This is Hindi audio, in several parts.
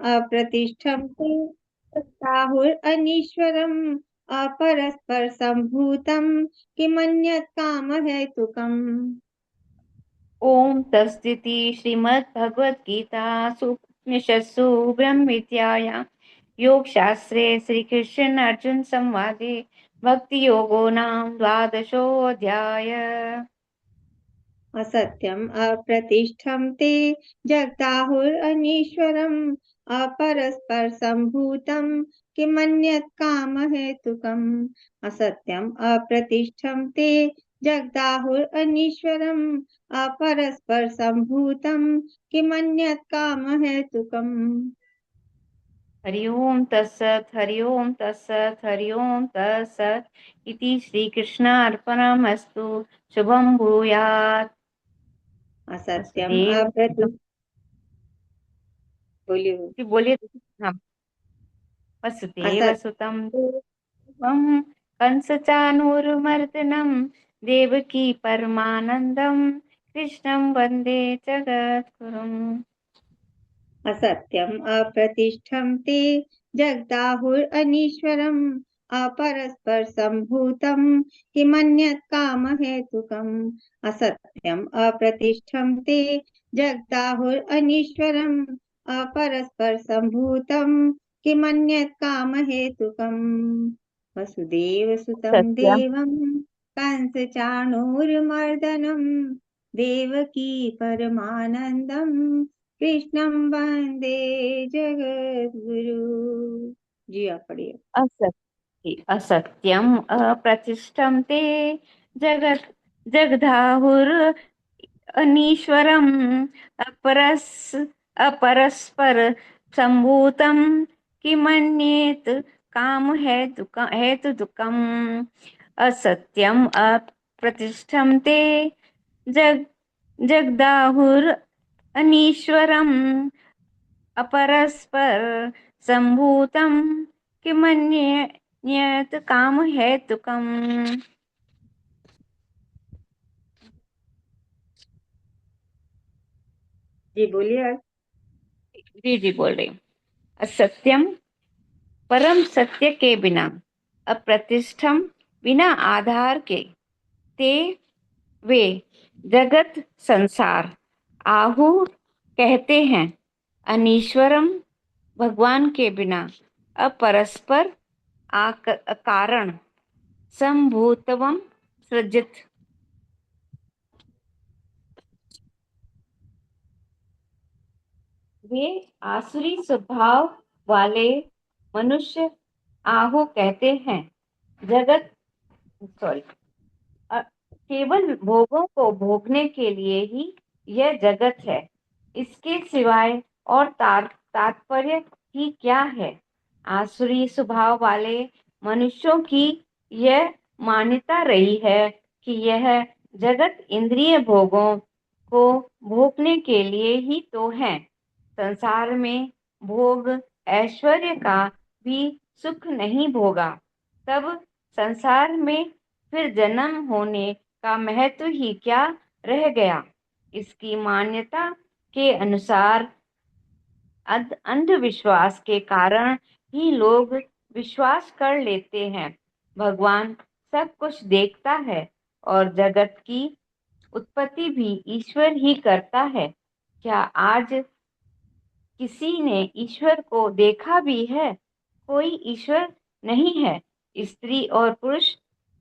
अप्रतिष्ठं ते प्राहुरनीश्वरम् अपरस्पर सम्भूतं किमन्यत् कामहेतुकम्। ओम तत्सदिति श्रीमद्भगवद्गीतासु उपनिषत्सु ब्रह्म विद्यायां योग शास्त्रे श्री कृष्ण अर्जुन संवादे भक्ति योगो नाम द्वादशोऽध्याय। असत्यम् अप्रतिष्ठं ते जगदाहुरनीश्वरम् अपरस्पर सम्भूतं किमन्यत् कामहेतुकम्। असत्यम् अप्रतिष्ठं ते जगदाहुरनीश्वरम् अपरस्पर सम्भूतं किमन्यत् कामहेतुकम्। हरि ओम तत्सत हरि ओम तत्सत हरि ओम तत्सत इति श्री कृष्णार्पणमस्तु। शुभम भूयात्। असत्यम् वसुदेव अप्रति बोलिए। बोलिए। हाँ। वसुदेव असत सुतं देवं कंसचानूरमर्दनं देवकी परमानन्दं कृष्णं वन्दे जगद्गुरुम्। असत्यम् अप्रतिष्ठं ते जगदाहुरनीश्वरम् अपरस्पर सम्भूतं किमन्यत् कामहेतुकम्। असत्यम् अप्रतिष्ठं ते जगदाहुरनीश्वरम् अपरस्पर सम्भूतं किमन्यत् कामहेतुकम्। वसुदेवसुतं सत्यम। देवं कंसचाणूरमर्दनम् देवकी परमानन्दम् कृष्णं वन्दे जगद्गुरु। जी आप पढ़िए। असत्यम अप्रतिष्ठं ते जगत् जगदाहुर अनीश्वरम् अपरस्पर सम्भूतं किमन्येत काम हेतुकम्। असत्यम् अप्रतिष्ठं ते जग जगदाहुर अनीश्वरम् अपरस्पर सम्भूतं किमन्येत काम हेतुकम्। जी बोलिए। जी जी बोल रही हूँ। असत्यम परम सत्य के बिना, अप्रतिष्ठम बिना आधार के, ते वे जगत संसार आहु कहते हैं। अनीश्वरम भगवान के बिना, अपरस्पर कारण संभूतवम सृजित। वे आसुरी स्वभाव वाले मनुष्य आहु कहते हैं। जगत सॉरी केवल भोगों को भोगने के लिए ही यह जगत है। इसके सिवाय और तात्पर्य ही क्या है। आसुरी स्वभाव वाले मनुष्यों की यह मान्यता रही है कि यह जगत इंद्रिय भोगों को भोगने के लिए ही तो है। संसार में भोग ऐश्वर्य का भी सुख नहीं भोगा, तब संसार में फिर जन्म होने का महत्व ही क्या रह गया। इसकी मान्यता के अनुसार अंधविश्वास के कारण ही लोग विश्वास कर लेते हैं भगवान सब कुछ देखता है और जगत की उत्पत्ति भी ईश्वर ही करता है। क्या आज किसी ने ईश्वर को देखा भी है? कोई ईश्वर नहीं है। स्त्री और पुरुष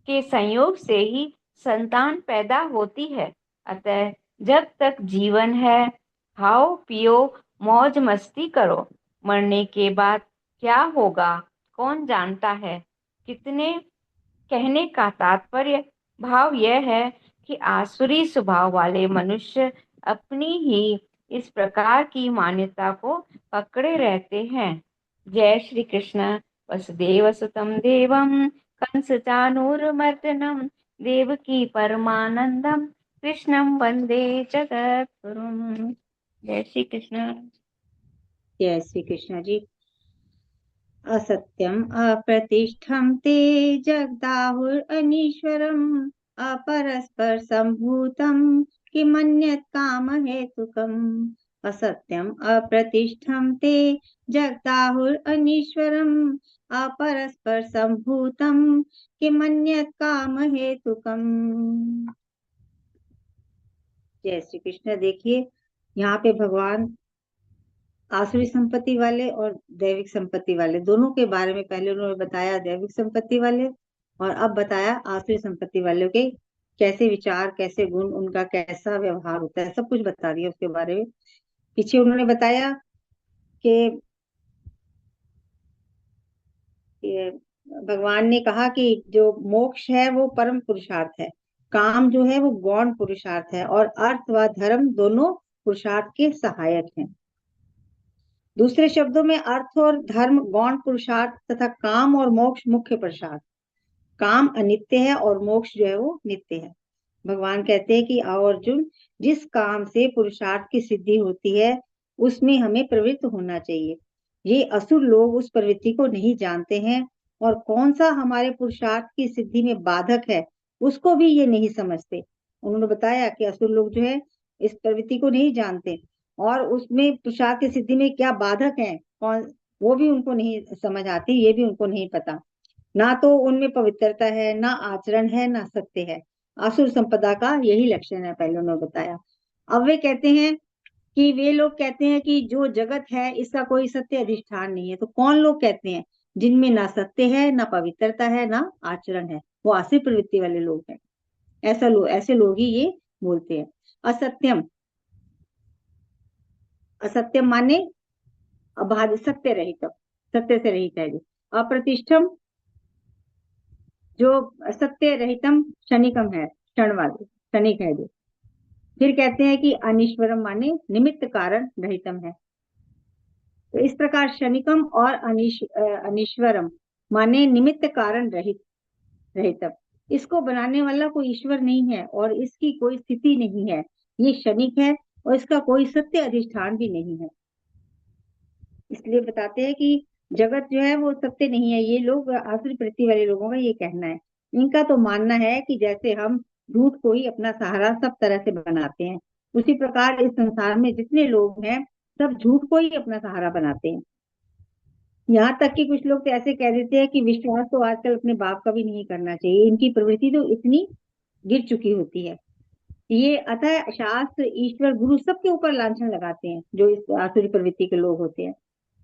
के संयोग से ही संतान पैदा होती है। अतः जब तक जीवन है, खाओ पियो मौज मस्ती करो। मरने के बाद क्या होगा कौन जानता है। कितने कहने का तात्पर्य भाव यह है कि आसुरी स्वभाव वाले मनुष्य अपनी ही इस प्रकार की मान्यता को पकड़े रहते हैं। जय श्री कृष्ण। वसुदेव सुतम देवम कंसचानूरमर्दनम देवकी परमानंदम कृष्णं वंदे जगद्गुरुम। जय श्री कृष्ण। जय श्री कृष्ण जी। असत्यम् अप्रतिष्ठं ते जगदाहुरनीश्वरम् अपरस्पर सम्भूतं किमन्यत् कामहेतुकम्। असत्यम अप्रतिष्ठम ते जगदाहुर अनीश्वरम अपरस्पर संभूतम किमन्यत् काम हेतुकम। जय श्री कृष्ण। देखिए यहाँ पे भगवान आसुरी संपत्ति वाले और दैविक संपत्ति वाले दोनों के बारे में पहले उन्होंने बताया, दैविक संपत्ति वाले, और अब बताया आसुरी संपत्ति वालों के कैसे विचार, कैसे गुण, उनका कैसा व्यवहार होता है, सब कुछ बता दिया उसके बारे में। पीछे उन्होंने बताया कि कि भगवान ने कहा कि जो मोक्ष है वो परम पुरुषार्थ है, काम जो है वो गौण पुरुषार्थ है, और अर्थ व धर्म दोनों पुरुषार्थ के सहायक हैं। दूसरे शब्दों में अर्थ और धर्म गौण पुरुषार्थ तथा काम और मोक्ष मुख्य पुरुषार्थ। काम अनित्य है और मोक्ष जो है वो नित्य है। भगवान कहते हैं कि आओ अर्जुन, जिस काम से पुरुषार्थ की सिद्धि होती है उसमें हमें प्रवृत्त होना चाहिए। ये असुर लोग उस प्रवृत्ति को नहीं जानते हैं, और कौन सा हमारे पुरुषार्थ की सिद्धि में बाधक है उसको भी ये नहीं समझते। उन्होंने बताया कि असुर लोग जो है इस प्रवृत्ति को नहीं जानते, और उसमें पुरुषार्थ की सिद्धि में क्या बाधक है कौन, वो भी उनको नहीं समझ आती, ये भी उनको नहीं पता। ना तो उनमें पवित्रता है, ना आचरण है, ना सत्य है। आसुर संपदा का यही लक्षण है, पहले उन्होंने बताया। अब वे कहते हैं कि वे लोग कहते हैं कि जो जगत है इसका कोई सत्य अधिष्ठान नहीं है। तो कौन लोग कहते हैं? जिनमें ना सत्य है, ना पवित्रता है, ना आचरण है, वो आसुरी प्रवृत्ति वाले लोग हैं। ऐसे लोग ही ये बोलते हैं। असत्यम, असत्यम माने अबाध, सत्य रहित, सत्य से रहित है जो। अप्रतिष्ठम, जो सत्य रहितम क्षणिकम है, क्षण वाले, क्षणिक है जो। फिर कहते हैं कि अनीश्वरम माने निमित्त कारण रहितम है। तो इस प्रकार क्षणिकम और अनीश्वरम माने निमित्त कारण रहित, रहितम, इसको बनाने वाला कोई ईश्वर नहीं है और इसकी कोई स्थिति नहीं है। ये क्षणिक है और इसका कोई सत्य अधिष्ठान भी नहीं है। इसलिए बताते हैं कि जगत जो है वो सत्य नहीं है। ये लोग आसुरी प्रवृत्ति वाले लोगों का ये कहना है। इनका तो मानना है कि जैसे हम झूठ को ही अपना सहारा सब तरह से बनाते हैं, उसी प्रकार इस संसार में जितने लोग हैं सब झूठ को ही अपना सहारा बनाते हैं। यहाँ तक कि कुछ लोग तो ऐसे कह देते हैं कि विश्वास तो आजकल अपने बाप का भी नहीं करना चाहिए, इनकी प्रवृत्ति तो इतनी गिर चुकी होती है। ये अतः शास्त्र, ईश्वर, गुरु सबके ऊपर लांछन लगाते हैं जो इस आसुरी प्रवृत्ति के लोग होते हैं।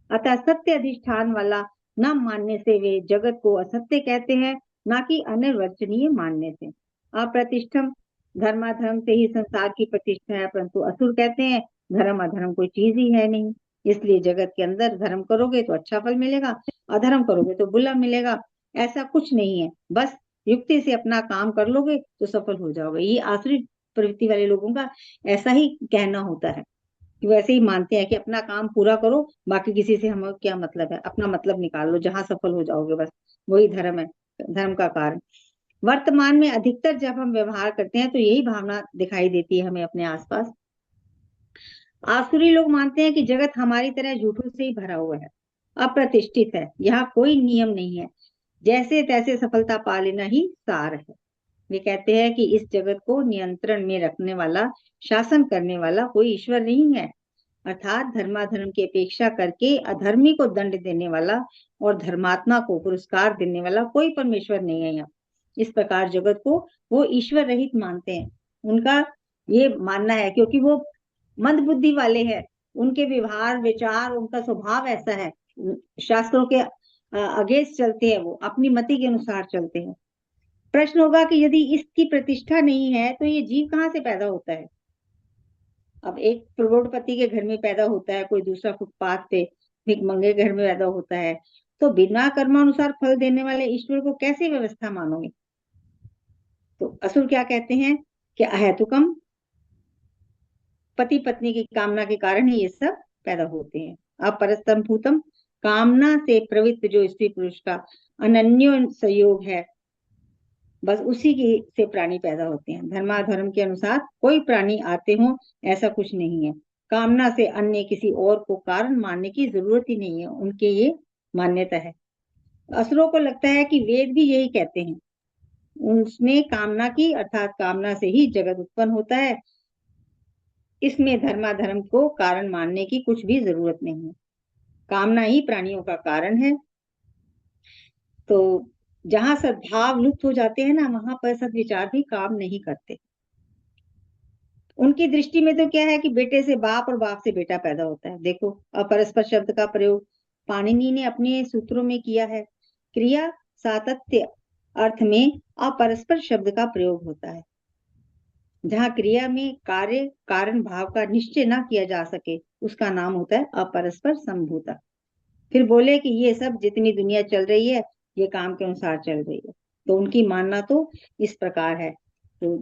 अतः सत्य अधिष्ठान वाला न मानने से वे जगत को असत्य कहते हैं, ना कि अनिर्वचनीय मानने से। अप्रतिष्ठम, धर्माधर्म से ही संसार की प्रतिष्ठा है, परंतु असुर कहते हैं धर्म अधर्म कोई चीज ही है नहीं, इसलिए जगत के अंदर धर्म करोगे तो अच्छा फल मिलेगा, अधर्म करोगे तो बुरा मिलेगा। ऐसा कुछ नहीं है, बस युक्ति से अपना काम कर लोगे तो सफल हो जाओगे। ये आसुरी प्रवृत्ति वाले लोगों का ऐसा ही कहना होता है कि वैसे ही मानते हैं कि अपना काम पूरा करो, बाकी किसी से हमें क्या मतलब है, अपना मतलब निकाल लो, जहां सफल हो जाओगे बस वही धर्म है, धर्म का कारण। वर्तमान में अधिकतर जब हम व्यवहार करते हैं तो यही भावना दिखाई देती है हमें अपने आसपास। आसुरी लोग मानते हैं कि जगत हमारी तरह झूठों से ही भरा हुआ है, अप्रतिष्ठित है, यहाँ कोई नियम नहीं है, जैसे तैसे सफलता पा लेना ही सार है। वे कहते हैं कि इस जगत को नियंत्रण में रखने वाला, शासन करने वाला कोई ईश्वर नहीं है, अर्थात धर्माधर्म की अपेक्षा करके अधर्मी को दंड देने वाला और धर्मात्मा को पुरस्कार देने वाला कोई परमेश्वर नहीं है यहाँ। इस प्रकार जगत को वो ईश्वर रहित मानते हैं। उनका ये मानना है क्योंकि वो मंद बुद्धि वाले हैं, उनके व्यवहार, विचार, उनका स्वभाव ऐसा है, शास्त्रों के अगेंस्ट चलते हैं, वो अपनी मति के अनुसार चलते हैं। प्रश्न होगा कि यदि इसकी प्रतिष्ठा नहीं है तो ये जीव कहाँ से पैदा होता है? अब एक करोड़पति के घर में पैदा होता है, कोई दूसरा फुटपाथ पे भिखमंगे घर में पैदा होता है, तो बिना कर्मानुसार फल देने वाले ईश्वर को कैसे व्यवस्था मानोगे? तो असुर क्या कहते हैं कि अहेतुकम, पति पत्नी की कामना के कारण ही ये सब पैदा होते हैं। अपरस्तम भूतम, कामना से प्रवृत्त जो स्त्री पुरुष का अनन्य संयोग है, बस उसी की से प्राणी पैदा होते हैं। धर्माधर्म के अनुसार कोई प्राणी आते हो ऐसा कुछ नहीं है। कामना से अन्य किसी और को कारण मानने की जरूरत ही नहीं है, उनके ये मान्यता है। असुरों को लगता है कि वेद भी यही कहते हैं, उसने कामना की, अर्थात कामना से ही जगत उत्पन्न होता है, इसमें धर्माधर्म को कारण मानने की कुछ भी जरूरत नहीं है। कामना ही प्राणियों का कारण है। तो जहां सद्भाव लुप्त हो जाते हैं ना, वहां पर सद्विचार भी काम नहीं करते। उनकी दृष्टि में तो क्या है कि बेटे से बाप और बाप से बेटा पैदा होता है। देखो, अपरस्पर शब्द का प्रयोग पाणिनि ने अपने सूत्रों में किया है। क्रिया सातत्य अर्थ में अपरस्पर शब्द का प्रयोग होता है। जहाँ क्रिया में कार्य कारण भाव का निश्चय ना किया जा सके, उसका नाम होता है अपरस्पर संभूता। फिर बोले कि ये सब जितनी दुनिया चल रही है, ये काम के अनुसार चल रही है। तो उनकी मानना तो इस प्रकार है। तो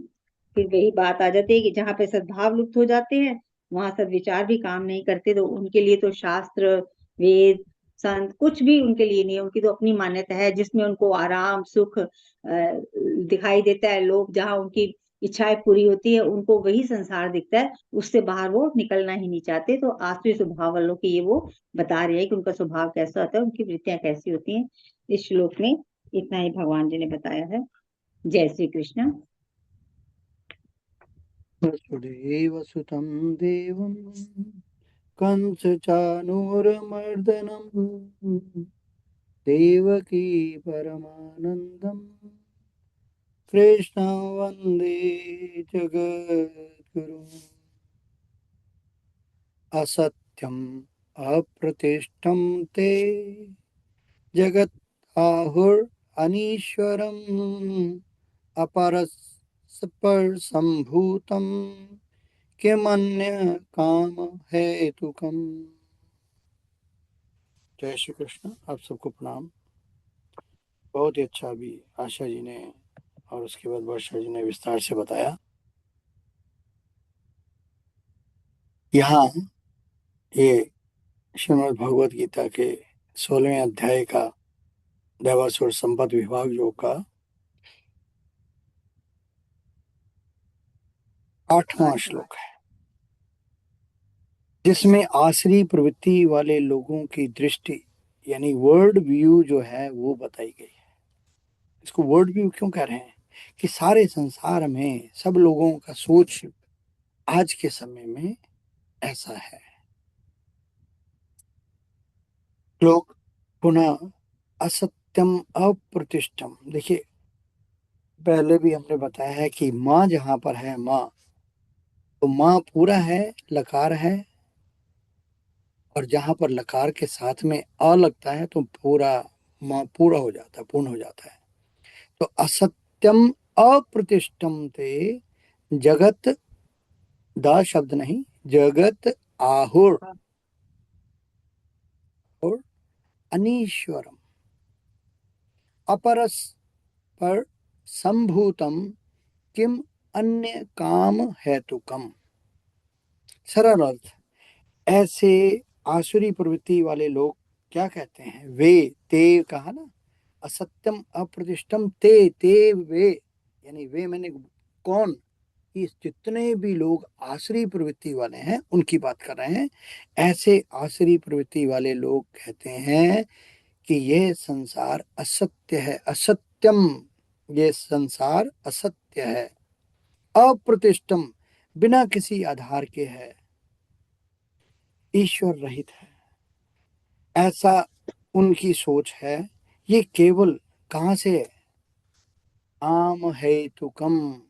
फिर वही बात आ जाती है कि जहाँ पे सद्भाव लुप्त हो जाते हैं, वहां सद्विचार भी काम नहीं करते। तो उनके लिए तो शास्त्र, वेद, संत कुछ भी उनके लिए नहीं है। उनकी तो अपनी मान्यता है जिसमें उनको आराम सुख दिखाई देता है। लोग जहाँ उनकी इच्छाएं पूरी होती है, उनको वही संसार दिखता है। उससे बाहर वो निकलना ही नहीं चाहते। तो आसुरी स्वभाव वालों की ये वो बता रहे हैं कि उनका स्वभाव कैसा होता है, उनकी वृत्तियां कैसी होती हैं। इस श्लोक में इतना ही भगवान जी ने बताया है। जय श्री कृष्ण। वसुदेवसुतं देवं कंसचाणूरमर्दनं देवकी परमानन्दं कृष्णं वन्दे जगद्गुरुम् असत्यम् अप्रतिष्ठं ते जगत् आहुरनीश्वरम् अपरस्पर सम्भूतं किमन्य काम हेतुकम। जय श्री कृष्ण। आप सबको प्रणाम। बहुत ही अच्छा अभी आशा जी ने और उसके बाद वर्षा जी ने विस्तार से बताया। यहाँ ये श्रीमद् भगवद गीता के 16वें अध्याय का देवासुर संपद विभाग योग का 8वां श्लोक है, जिसमें आसरी प्रवृत्ति वाले लोगों की दृष्टि यानी वर्ल्ड व्यू जो है वो बताई गई है। इसको वर्ल्ड व्यू क्यों कह रहे हैं? कि सारे संसार में सब लोगों का सोच आज के समय में ऐसा है। लोग पुनः असत्यम अप्रतिष्ठम। देखिए, पहले भी हमने बताया है कि माँ जहां पर है माँ, तो माँ पूरा है, लकार है, और जहां पर लकार के साथ में अ लगता है तो पूरा माँ पूरा हो जाता है, पूर्ण हो जाता है। तो असत्यम अप्रतिष्ठम ते जगत, द शब्द नहीं, जगत आहुर और अनीश्वरम अपरस पर संभूतम किम अन्य काम हेतुकम। सरल अर्थ, ऐसे आसुरी प्रवृत्ति वाले लोग क्या कहते हैं? वे, ते कहा ना, असत्यम अप्रतिष्ठम ते, ते वे, यानी वे मैंने कौन? इस जितने भी लोग आसुरी प्रवृत्ति वाले हैं उनकी बात कर रहे हैं। ऐसे आसुरी प्रवृत्ति वाले लोग कहते हैं कि यह संसार असत्य है, असत्यम, ये संसार असत्य है, अप्रतिष्ठम, बिना किसी आधार के है, ईश्वर रहित है, ऐसा उनकी सोच है। ये केवल कहां से है? काम हेतुकम,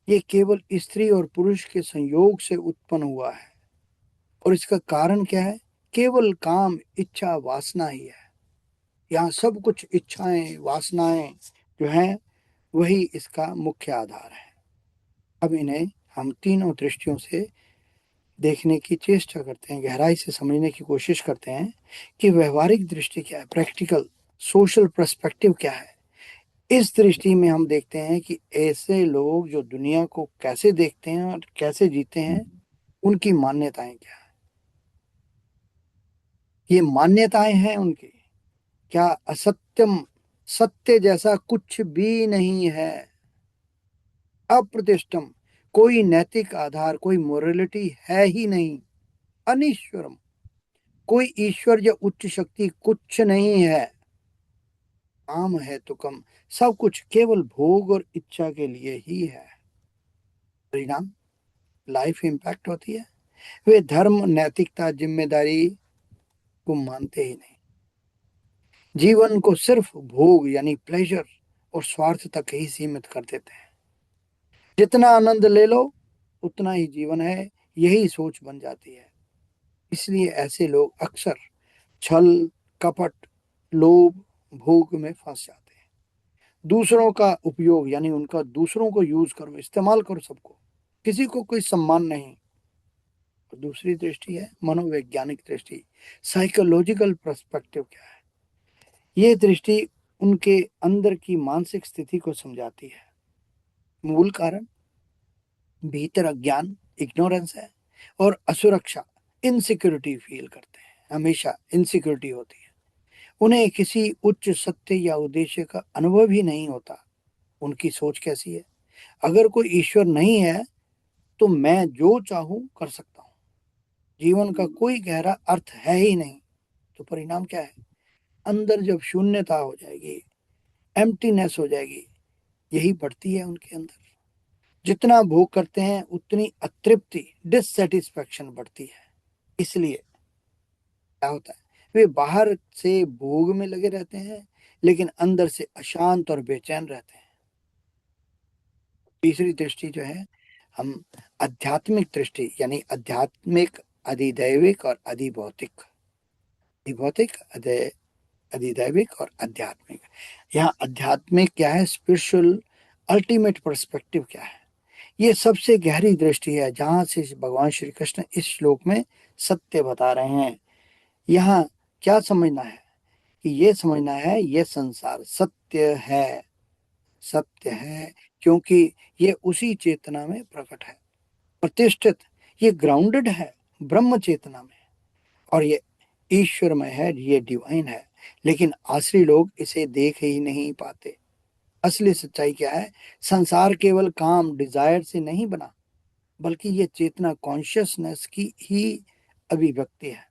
ये केवल स्त्री और पुरुष के संयोग से उत्पन्न हुआ है। और इसका कारण क्या है? केवल काम, इच्छा, वासना ही है। यहाँ सब कुछ इच्छाएं, वासनाएं जो हैं वही इसका मुख्य आधार है। अब इन्हें हम तीनों दृष्टियों से देखने की चेष्टा करते हैं, गहराई से समझने की कोशिश करते हैं कि व्यवहारिक दृष्टि क्या है, प्रैक्टिकल सोशल पर्सपेक्टिव क्या है। इस दृष्टि में हम देखते हैं कि ऐसे लोग जो दुनिया को कैसे देखते हैं और कैसे जीते हैं, उनकी मान्यताएं क्या है। ये मान्यताएं हैं उनकी, क्या असत्यम, सत्य जैसा कुछ भी नहीं है, अप्रतिष्ठम, कोई नैतिक आधार, कोई मोरलिटी है ही नहीं, अनीश्वरम, कोई ईश्वर या उच्च शक्ति कुछ नहीं है, काम है तो कम, सब कुछ केवल भोग और इच्छा के लिए ही है। परिणाम, लाइफ इम्पैक्ट होती है। वे धर्म, नैतिकता, जिम्मेदारी को मानते ही नहीं। जीवन को सिर्फ भोग यानी प्लेजर और स्वार्थ तक ही सीमित कर देते हैं। जितना आनंद ले लो उतना ही जीवन है, यही सोच बन जाती है। इसलिए ऐसे लोग अक्सर छल, कपट, लोभ, भोग में फंस जाते हैं। दूसरों का उपयोग यानी उनका दूसरों को यूज करो, इस्तेमाल करो सबको, किसी को कोई सम्मान नहीं। और दूसरी दृष्टि है मनोवैज्ञानिक दृष्टि, साइकोलॉजिकल पर्सपेक्टिव क्या है। ये दृष्टि उनके अंदर की मानसिक स्थिति को समझाती है। मूल कारण भीतर अज्ञान, इग्नोरेंस है, और असुरक्षा, इनसिक्योरिटी फील करते हैं। हमेशा इनसिक्योरिटी होती है। उन्हें किसी उच्च सत्य या उद्देश्य का अनुभव ही नहीं होता। उनकी सोच कैसी है? अगर कोई ईश्वर नहीं है तो मैं जो चाहूं कर सकता हूं, जीवन का कोई गहरा अर्थ है ही नहीं। तो परिणाम क्या है? अंदर जब शून्यता हो जाएगी, एम्प्टीनेस हो जाएगी, यही बढ़ती है उनके अंदर। जितना भोग करते हैं उतनी अतृप्ति, डिससेटिस्फैक्शन बढ़ती है। इसलिए क्या होता है? वे बाहर से भोग में लगे रहते हैं लेकिन अंदर से अशांत और बेचैन रहते हैं। तीसरी दृष्टि जो है, हम आध्यात्मिक दृष्टि यानी आध्यात्मिक, अधिदैविक और अधिभौतिक। अधिभौतिक, अधिदैविक और आध्यात्मिक। यहाँ आध्यात्मिक क्या है? स्पिरिचुअल अल्टीमेट पर्सपेक्टिव क्या है? ये सबसे गहरी दृष्टि है जहां से भगवान श्री कृष्ण इस श्लोक में सत्य बता रहे हैं। यहाँ क्या समझना है? कि ये समझना है ये संसार सत्य है, सत्य है, क्योंकि ये उसी चेतना में प्रकट है, प्रतिष्ठित, ये ग्राउंडेड है ब्रह्म चेतना में, और ये ईश्वरमय है, ये डिवाइन है। लेकिन आसरी लोग इसे देख ही नहीं पाते। असली सच्चाई क्या है? संसार केवल काम, डिजायर से नहीं बना, बल्कि ये चेतना कॉन्शियसनेस की ही अभिव्यक्ति है।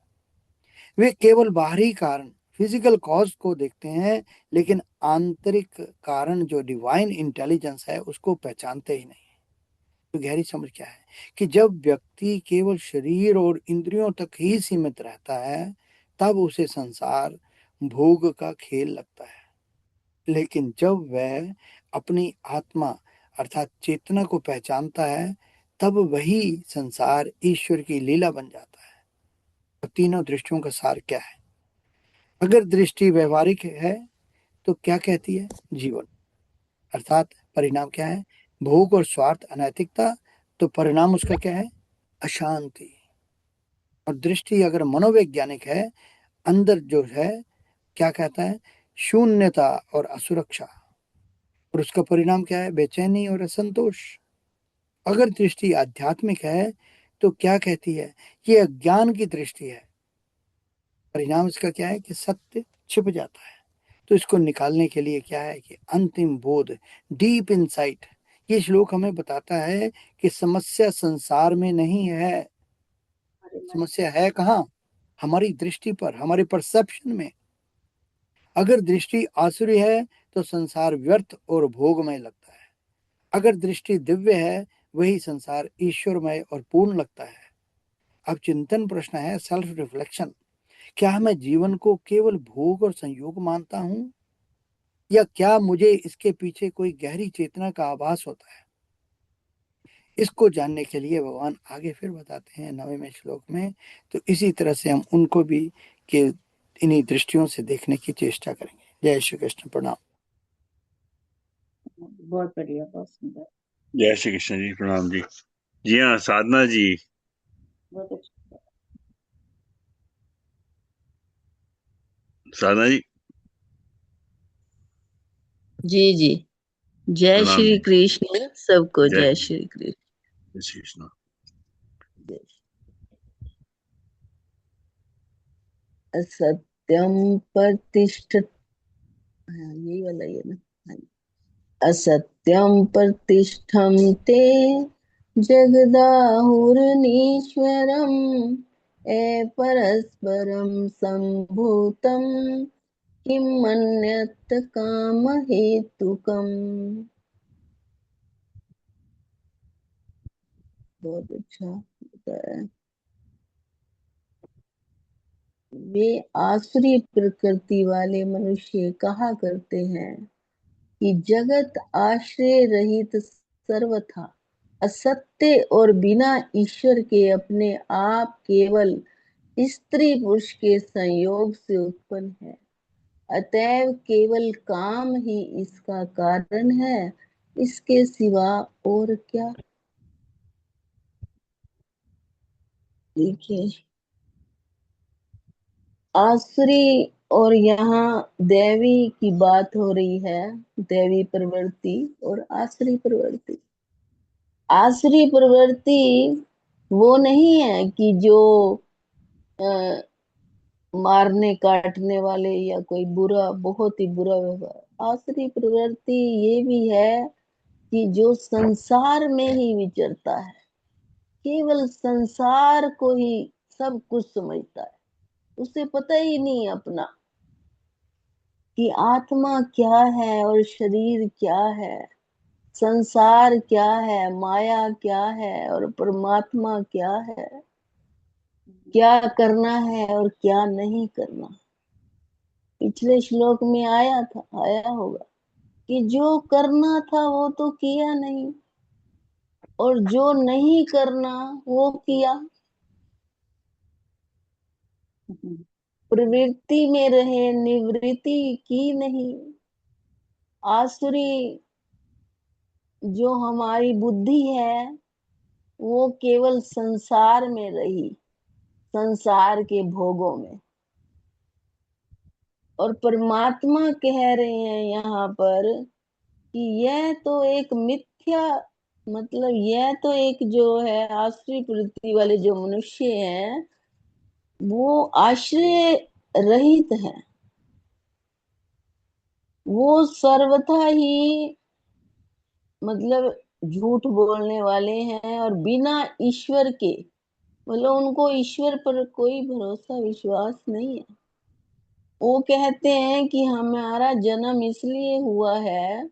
वे केवल बाहरी कारण, फिजिकल कॉज को देखते हैं, लेकिन आंतरिक कारण जो डिवाइन इंटेलिजेंस है उसको पहचानते ही नहीं। तो गहरी समझ क्या है? कि जब व्यक्ति केवल शरीर और इंद्रियों तक ही सीमित रहता है तब उसे संसार भोग का खेल लगता है। लेकिन जब वह अपनी आत्मा अर्थात चेतना को पहचानता है तब वही संसार ईश्वर की लीला बन जाता है। तो तीनों दृष्टियों का सार क्या है? अगर दृष्टि व्यवहारिक है तो क्या कहती है? जीवन, अर्थात परिणाम क्या है? भोग और स्वार्थ, अनैतिकता, तो परिणाम उसका क्या है? अशांति। और दृष्टि अगर मनोवैज्ञानिक है, अंदर जो है क्या कहता है? शून्यता और असुरक्षा, और उसका परिणाम क्या है? बेचैनी और असंतोष। अगर दृष्टि आध्यात्मिक है तो क्या कहती है? ये अज्ञान की दृष्टि है। परिणाम इसका क्या है? कि सत्य छिप जाता है। तो इसको निकालने के लिए क्या है? कि अंतिम बोध, डीप इनसाइट। ये श्लोक हमें बताता है कि समस्या संसार में नहीं है, समस्या है कहाँ? हमारी दृष्टि पर, हमारे परसेप्शन में। अगर दृष्टि आसुरी है तो संसार व्यर्थ और भोगमय लगता है। अगर दृष्टि दिव्य है वही संसार ईश्वरमय और पूर्ण लगता है। अब चिंतन प्रश्न है, सेल्फ रिफ्लेक्शन। क्या मैं जीवन को केवल भोग और संयोग मानता हूं, या क्या मुझे इसके पीछे कोई गहरी चेतना का आभास होता है? इसको जानने के लिए भगवान आगे फिर बताते हैं 9वें श्लोक में। तो इसी तरह से हम उनको भी कि इन्हीं दृष्टियों से देखने की चेष्टा करेंगे। जय श्री कृष्ण, प्रणाम। बहुत बढ़िया, बहुत सुंदर, जय श्री कृष्ण जी, प्रणाम जी। जी हाँ, साधना जी। बहुत अच्छा। साधना जी, जी जी। जय प्रणाम श्री जी। कृष्ण सबको, जय जय श्री कृष्ण। जय श्री कृष्ण। असत्यम प्रतिष्ठ, हाँ, यही वाला ही है ना? हाँ। असत्यम प्रतिष्ठम ते जगदाहुरनीश्वरम परस्परम संभूतम किम अन्यत् काम हेतुकम। बहुत अच्छा बताया। वे आसुरी प्रकृति वाले मनुष्य कहा करते हैं कि जगत आश्रय रहित सर्वथा असत्य और बिना ईश्वर के अपने आप केवल स्त्री पुरुष के संयोग से उत्पन्न है। अतएव केवल काम ही इसका कारण है, इसके सिवा और क्या। देखिए, आसुरी और यहाँ दैवी की बात हो रही है। दैवी प्रवृत्ति और आसुरी प्रवृत्ति। आसुरी प्रवृत्ति वो नहीं है कि जो आ, मारने काटने वाले या कोई बुरा, बहुत ही बुरा व्यवहार। आसुरी प्रवृत्ति ये भी है कि जो संसार में ही विचरता है, केवल संसार को ही सब कुछ समझता है। उसे पता ही नहीं अपना कि आत्मा क्या है और शरीर क्या है, संसार क्या है, माया क्या है और परमात्मा क्या है, क्या करना है और क्या नहीं करना। पिछले श्लोक में आया होगा कि जो करना था वो तो किया नहीं, और जो नहीं करना वो किया। प्रवृत्ति में रहे, निवृत्ति की नहीं। आसुरी जो हमारी बुद्धि है वो केवल संसार में रही, संसार के भोगों में। और परमात्मा कह रहे हैं यहाँ पर कि यह तो एक मिथ्या, मतलब यह तो एक जो है आश्रय प्रवृत्ति वाले जो मनुष्य हैं वो आश्रय रहित हैं। वो सर्वथा ही मतलब झूठ बोलने वाले हैं और बिना ईश्वर के, मतलब उनको ईश्वर पर कोई भरोसा विश्वास नहीं है। वो कहते हैं कि हमारा जन्म इसलिए हुआ है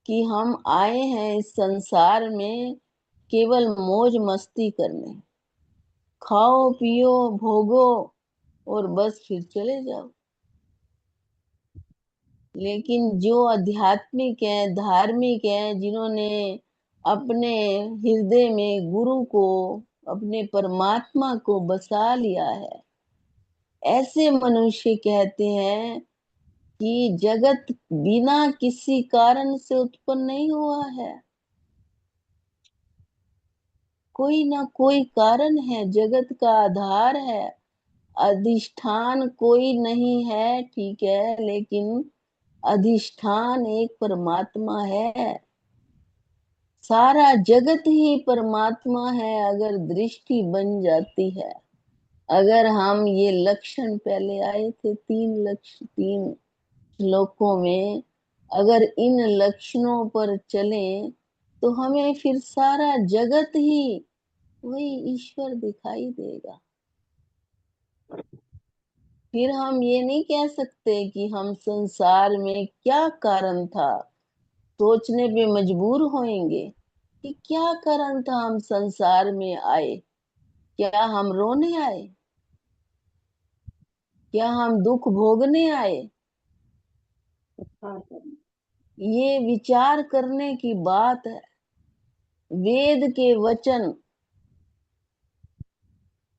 कि हम आए हैं इस संसार में केवल मौज मस्ती करने, खाओ पियो भोगो और बस फिर चले जाओ। लेकिन जो आध्यात्मिक है, धार्मिक है, जिन्होंने अपने हृदय में गुरु को, अपने परमात्मा को बसा लिया है, ऐसे मनुष्य कहते हैं कि जगत बिना किसी कारण से उत्पन्न नहीं हुआ है। कोई ना कोई कारण है, जगत का आधार है, अधिष्ठान कोई नहीं है, ठीक है, लेकिन अधिष्ठान एक परमात्मा है। सारा जगत ही परमात्मा है अगर दृष्टि बन जाती है। अगर हम ये लक्षण पहले आए थे, 3 श्लोकों में, अगर इन लक्षणों पर चलें तो हमें फिर सारा जगत ही वही ईश्वर दिखाई देगा। फिर हम ये नहीं कह सकते कि हम संसार में क्या कारण था, सोचने पे मजबूर होंगे कि क्या कारण था हम संसार में आए। क्या हम रोने आए? क्या हम दुख भोगने आए? ये विचार करने की बात है। वेद के वचन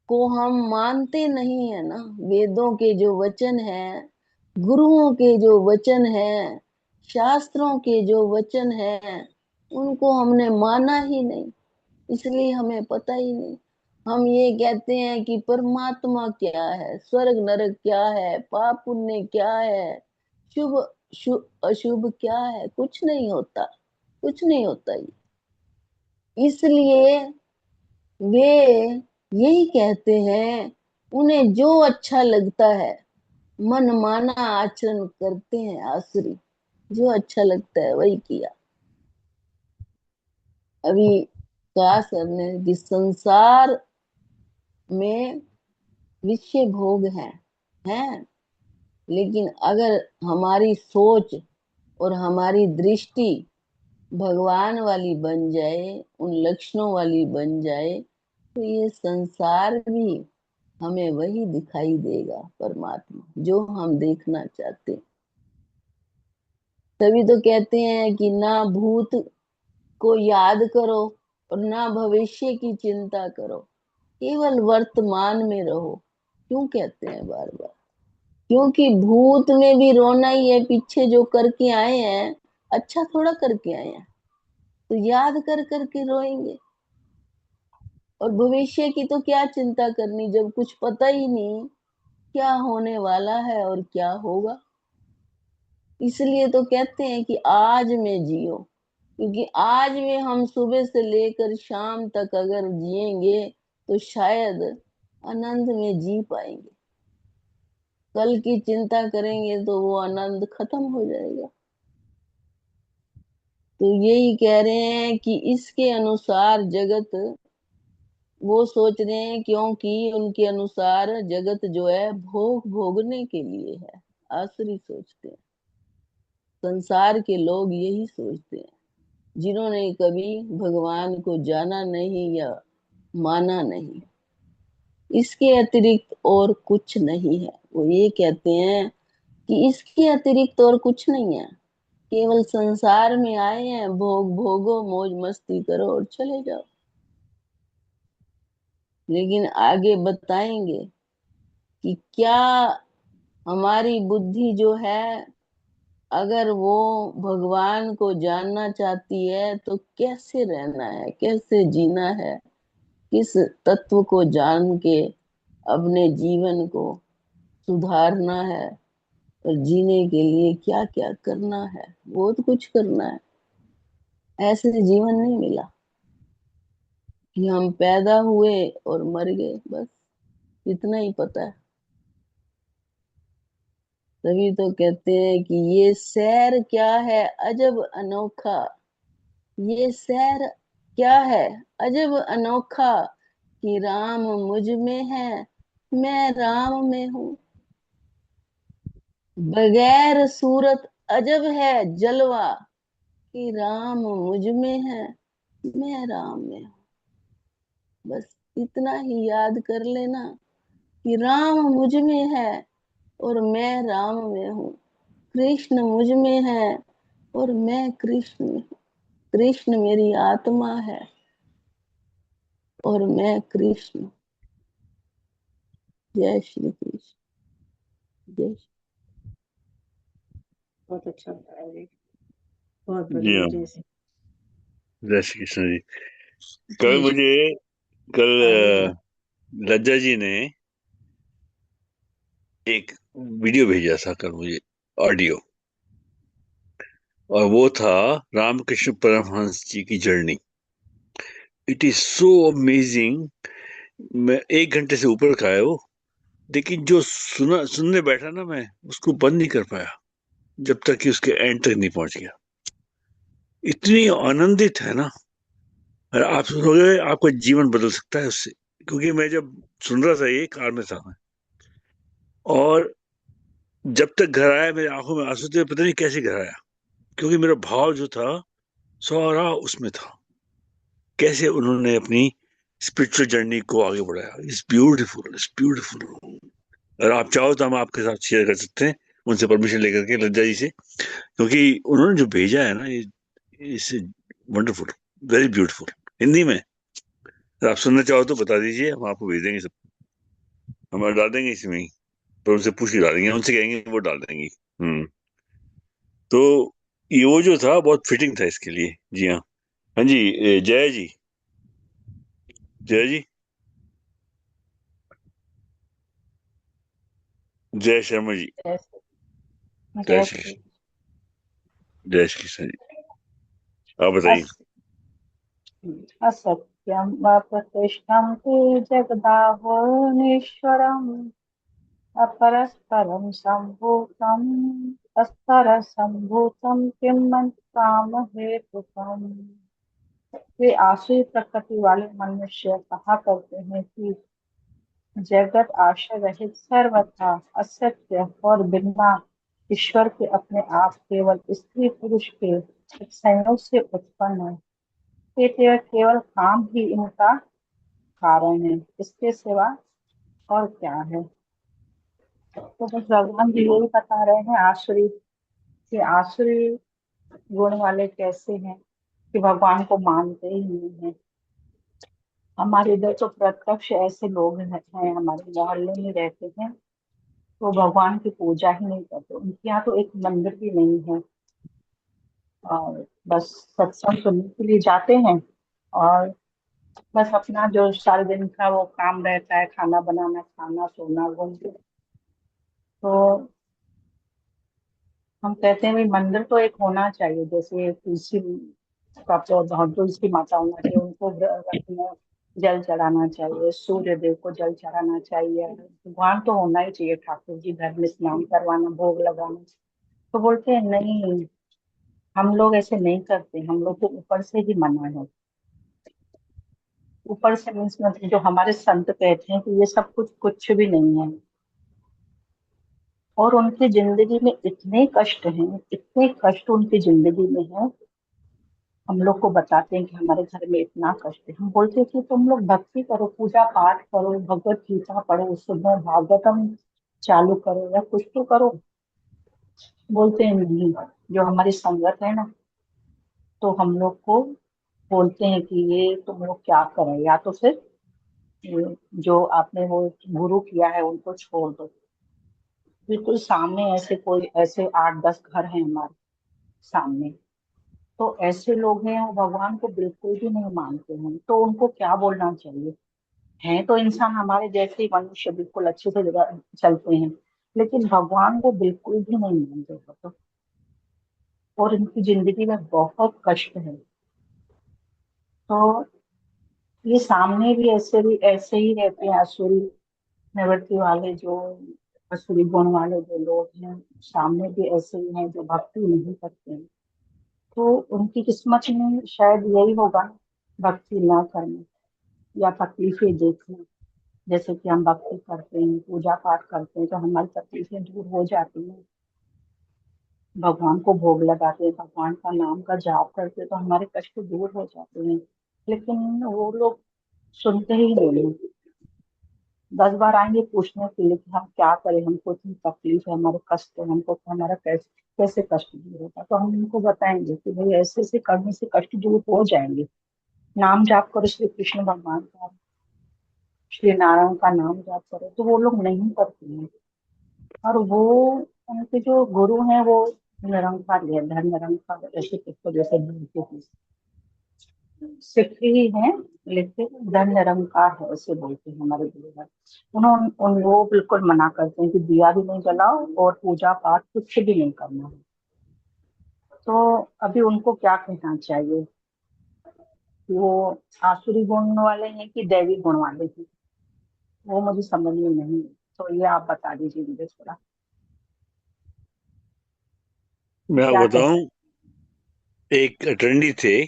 को हम मानते नहीं है ना। वेदों के जो वचन हैं, गुरुओं के जो वचन हैं, शास्त्रों के जो वचन हैं, उनको हमने माना ही नहीं, इसलिए हमें पता ही नहीं। हम ये कहते हैं कि परमात्मा क्या है, स्वर्ग नरक क्या है, पाप पुण्य क्या है, शुभ शुभ अशुभ क्या है, कुछ नहीं होता, कुछ नहीं होता ये। इसलिए वे यही कहते हैं, उन्हें जो अच्छा लगता है मनमाना आचरण करते हैं आसुरी। जो अच्छा लगता है वही किया। अभी कहा सर ने कि संसार में विषय भोग हैं, लेकिन अगर हमारी सोच और हमारी दृष्टि भगवान वाली बन जाए, उन लक्षणों वाली बन जाए, तो ये संसार भी हमें वही दिखाई देगा, परमात्मा जो हम देखना चाहते हैं। तभी तो कहते हैं कि ना भूत को याद करो और ना भविष्य की चिंता करो, केवल वर्तमान में रहो। क्यों कहते हैं बार बार? क्योंकि भूत में भी रोना ही है, पीछे जो करके आए हैं अच्छा थोड़ा करके आए हैं, तो याद कर करके रोएंगे। और भविष्य की तो क्या चिंता करनी जब कुछ पता ही नहीं क्या होने वाला है और क्या होगा। इसलिए तो कहते हैं कि आज में जियो, क्योंकि आज में हम सुबह से लेकर शाम तक अगर जिएंगे तो शायद आनंद में जी पाएंगे। कल की चिंता करेंगे तो वो आनंद खत्म हो जाएगा। तो यही कह रहे हैं कि इसके अनुसार जगत, वो सोच रहे हैं क्योंकि उनके अनुसार जगत जो है भोग भोगने के लिए है, आसुरी सोचते हैं। संसार के लोग यही सोचते हैं जिन्होंने कभी भगवान को जाना नहीं या माना नहीं। इसके अतिरिक्त और कुछ नहीं है। वो ये कहते हैं कि इसके अतिरिक्त और कुछ नहीं है, केवल संसार में आए हैं, भोग भोगो, मौज मस्ती करो और चले जाओ। लेकिन आगे बताएंगे कि क्या हमारी बुद्धि जो है, अगर वो भगवान को जानना चाहती है तो कैसे रहना है, कैसे जीना है, किस तत्व को जान के अपने जीवन को सुधारना है और जीने के लिए क्या क्या करना है, बहुत कुछ करना है। ऐसे जीवन नहीं मिला कि हम पैदा हुए और मर गए, बस इतना ही पता है। तभी तो कहते हैं कि ये सैर क्या है अजब अनोखा, ये सैर क्या है अजब अनोखा, कि राम मुझ में है, मैं राम में हूँ। बगैर सूरत अजब है जलवा, कि राम मुझ में है, मैं राम में हूँ। बस इतना ही याद कर लेना कि राम मुझ में है और मैं राम में हूँ। कृष्ण मुझ में है और मैं कृष्ण में हूँ। कृष्ण मेरी आत्मा है और मैं कृष्ण। जय श्री कृष्ण। जय श्री। बहुत अच्छा बताया जी, बहुत जी बढ़िया। हाँ। जैसे जय श्री कृष्ण जी। कल जी मुझे कल हाँ लज्जा जी ने एक वीडियो भेजा था कल मुझे, ऑडियो, और वो था रामकृष्ण परमहंस जी की journey. It is so amazing. मैं 1 घंटे से ऊपर का है वो, लेकिन जो सुनने बैठा ना, मैं उसको बंद नहीं कर पाया जब तक कि उसके एंड तक नहीं पहुंच गया। इतनी आनंदित है ना, और आप सुनोगे आपका जीवन बदल सकता है उससे। क्योंकि मैं जब सुन रहा था, ये कार में था मैं, और जब तक घर आया मेरी आंखों में आंसू थे, पता नहीं कैसे घर आया, क्योंकि मेरा भाव जो था सारा उसमें था। कैसे उन्होंने अपनी स्पिरिचुअल जर्नी को आगे बढ़ाया। It's beautiful, it's beautiful. अगर आप चाहो तो हम आपके साथ शेयर कर सकते हैं, उनसे परमिशन लेकर के, लज्जा जी से, क्योंकि उन्होंने जो भेजा है ना, ये it's wonderful, very beautiful, Hindi में। अगर आप सुनना चाहो तो बता दीजिए, हम आपको भेज देंगे सब। हम डाल देंगे इसमें ही, पर उनसे पूछ के डालेंगे, उनसे कहेंगे वो डाल देंगी। तो ये वो जो था बहुत फिटिंग था इसके लिए। जी हाँ। हाँ जी। जय जी, जय जी, जय शर्मा जी। जय जय श्री श्री कृष्ण। जय श्री कृष्ण जी। आप बताइए। अस- असत्यं वा प्रतिष्ठं ते जगदाहुरीश्वरम् अपरस्परं सम्भूतम् अस्परसम्भूतं किं कामहेतुकम्। वे आसुरी प्रकृति वाले मनुष्य कहा करते हैं कि जगत आशय रहित सर्वथा असत्य और बिना ईश्वर के अपने आप केवल स्त्री पुरुष के एक संयोग से उत्पन्न है। ये केवल काम ही इनका कारण है, इसके सिवा और क्या है। तो बस भगवान जी यही बता रहे हैं आसुरी कि आसुरी गुण वाले कैसे हैं, कि भगवान को मानते ही नहीं है। हमारे इधर तो प्रत्यक्ष ऐसे लोग हैं हमारे मोहल्ले में रहते हैं, तो भगवान की पूजा ही नहीं करते। उनके यहाँ तो एक मंदिर भी नहीं है, और बस सत्संग सुनने के लिए जाते हैं, और बस अपना जो सारे दिन का वो काम रहता है, खाना बनाना, खाना, सोना, घूमना। तो हम कहते हैं भाई मंदिर तो एक होना चाहिए, जैसे तुलसी का पौधा, तुलसी माता होना चाहिए, उनको रथ में जल चढ़ाना चाहिए, सूर्य देव को जल चढ़ाना चाहिए, भगवान तो होना ही चाहिए, ठाकुर जी घर में स्नान करवाना, भोग लगाना। तो बोलते हैं नहीं, हम लोग ऐसे नहीं करते, हम लोग तो ऊपर से ही मना है। ऊपर से मीन्स मतलब जो हमारे संत कहते हैं कि ये सब कुछ कुछ भी नहीं है। और उनकी जिंदगी में इतने कष्ट हैं, इतने कष्ट उनकी जिंदगी में है। हम लोग को बताते हैं कि हमारे घर में इतना कष्ट है, हम बोलते हैं कि तुम लोग भक्ति करो, पूजा पाठ करो, भगवत गीता पढ़ो, सुबह भागवतम चालू करो, या कुछ तो करो। बोलते हैं नहीं, जो हमारी संगत है ना, तो हम लोग को बोलते हैं कि ये तुम लोग क्या करें, या तो फिर जो आपने वो गुरु किया है उनको छोड़ दो। बिल्कुल सामने ऐसे कोई ऐसे 8-10 घर हैं हमारे सामने, तो ऐसे लोग हैं वो भगवान को बिल्कुल भी नहीं मानते हैं। तो उनको क्या बोलना चाहिए। हैं तो इंसान हमारे जैसे ही मनुष्य, बिल्कुल अच्छे से चलते हैं, लेकिन भगवान को बिल्कुल भी नहीं मानते हो तो। और इनकी जिंदगी में बहुत कष्ट है। तो ये सामने भी ऐसे ही रहते हैं असुरी निवृत्ति वाले, जो असुरी गुण वाले जो लोग हैं, सामने भी ऐसे ही हैं जो भक्ति नहीं करते हैं। तो उनकी किस्मत में शायद यही होगा, भक्ति ना करना या तकलीफें देखना। जैसे कि हम भक्ति करते हैं, पूजा पाठ करते हैं, तो हमारी तकलीफें दूर हो जाती हैं। भगवान को भोग लगाते हैं, भगवान का नाम का जाप करते हैं, तो हमारे कष्ट दूर हो जाते हैं। लेकिन वो लोग सुनते ही नहीं हैं। 10 बार आएंगे पूछने के लिए कि हम क्या करें, हमको इतनी तकलीफ है, हमारे कष्ट है, हमको हमारा कैसे कैसे कष्ट दूर होगा। तो हम उनको बताएंगे कि भाई ऐसे ऐसे करने से कष्ट दूर हो जाएंगे। नाम जाप करो श्री कृष्ण भगवान का, श्री नारायण का नाम जाप करो। तो वो लोग नहीं करते हैं। और वो उनके जो गुरु हैं वो निरंकार है, धर्म निरंकार, ऐसे किसको जैसे बोलते हैं, सिख ही हैं, लेकिन धर्म निरंकार है ऐसे बोलते हैं हमारे गुरुवर। उन्होंने उन वो बिल्कुल मना करते हैं कि दिया भी नहीं जलाओ और पूजा पाठ कुछ भी नहीं करना है। तो अभी उनको क्या कहना चाहिए, कि वो आसुरी गुण वाले हैं कि दैवी गुण वाले हैं, वो मुझे समझ में नहीं। तो ये आप बता दीजिए मुझे थोड़ा, मैं आपको क्या कहना। बताऊं, एक अटेंडी थे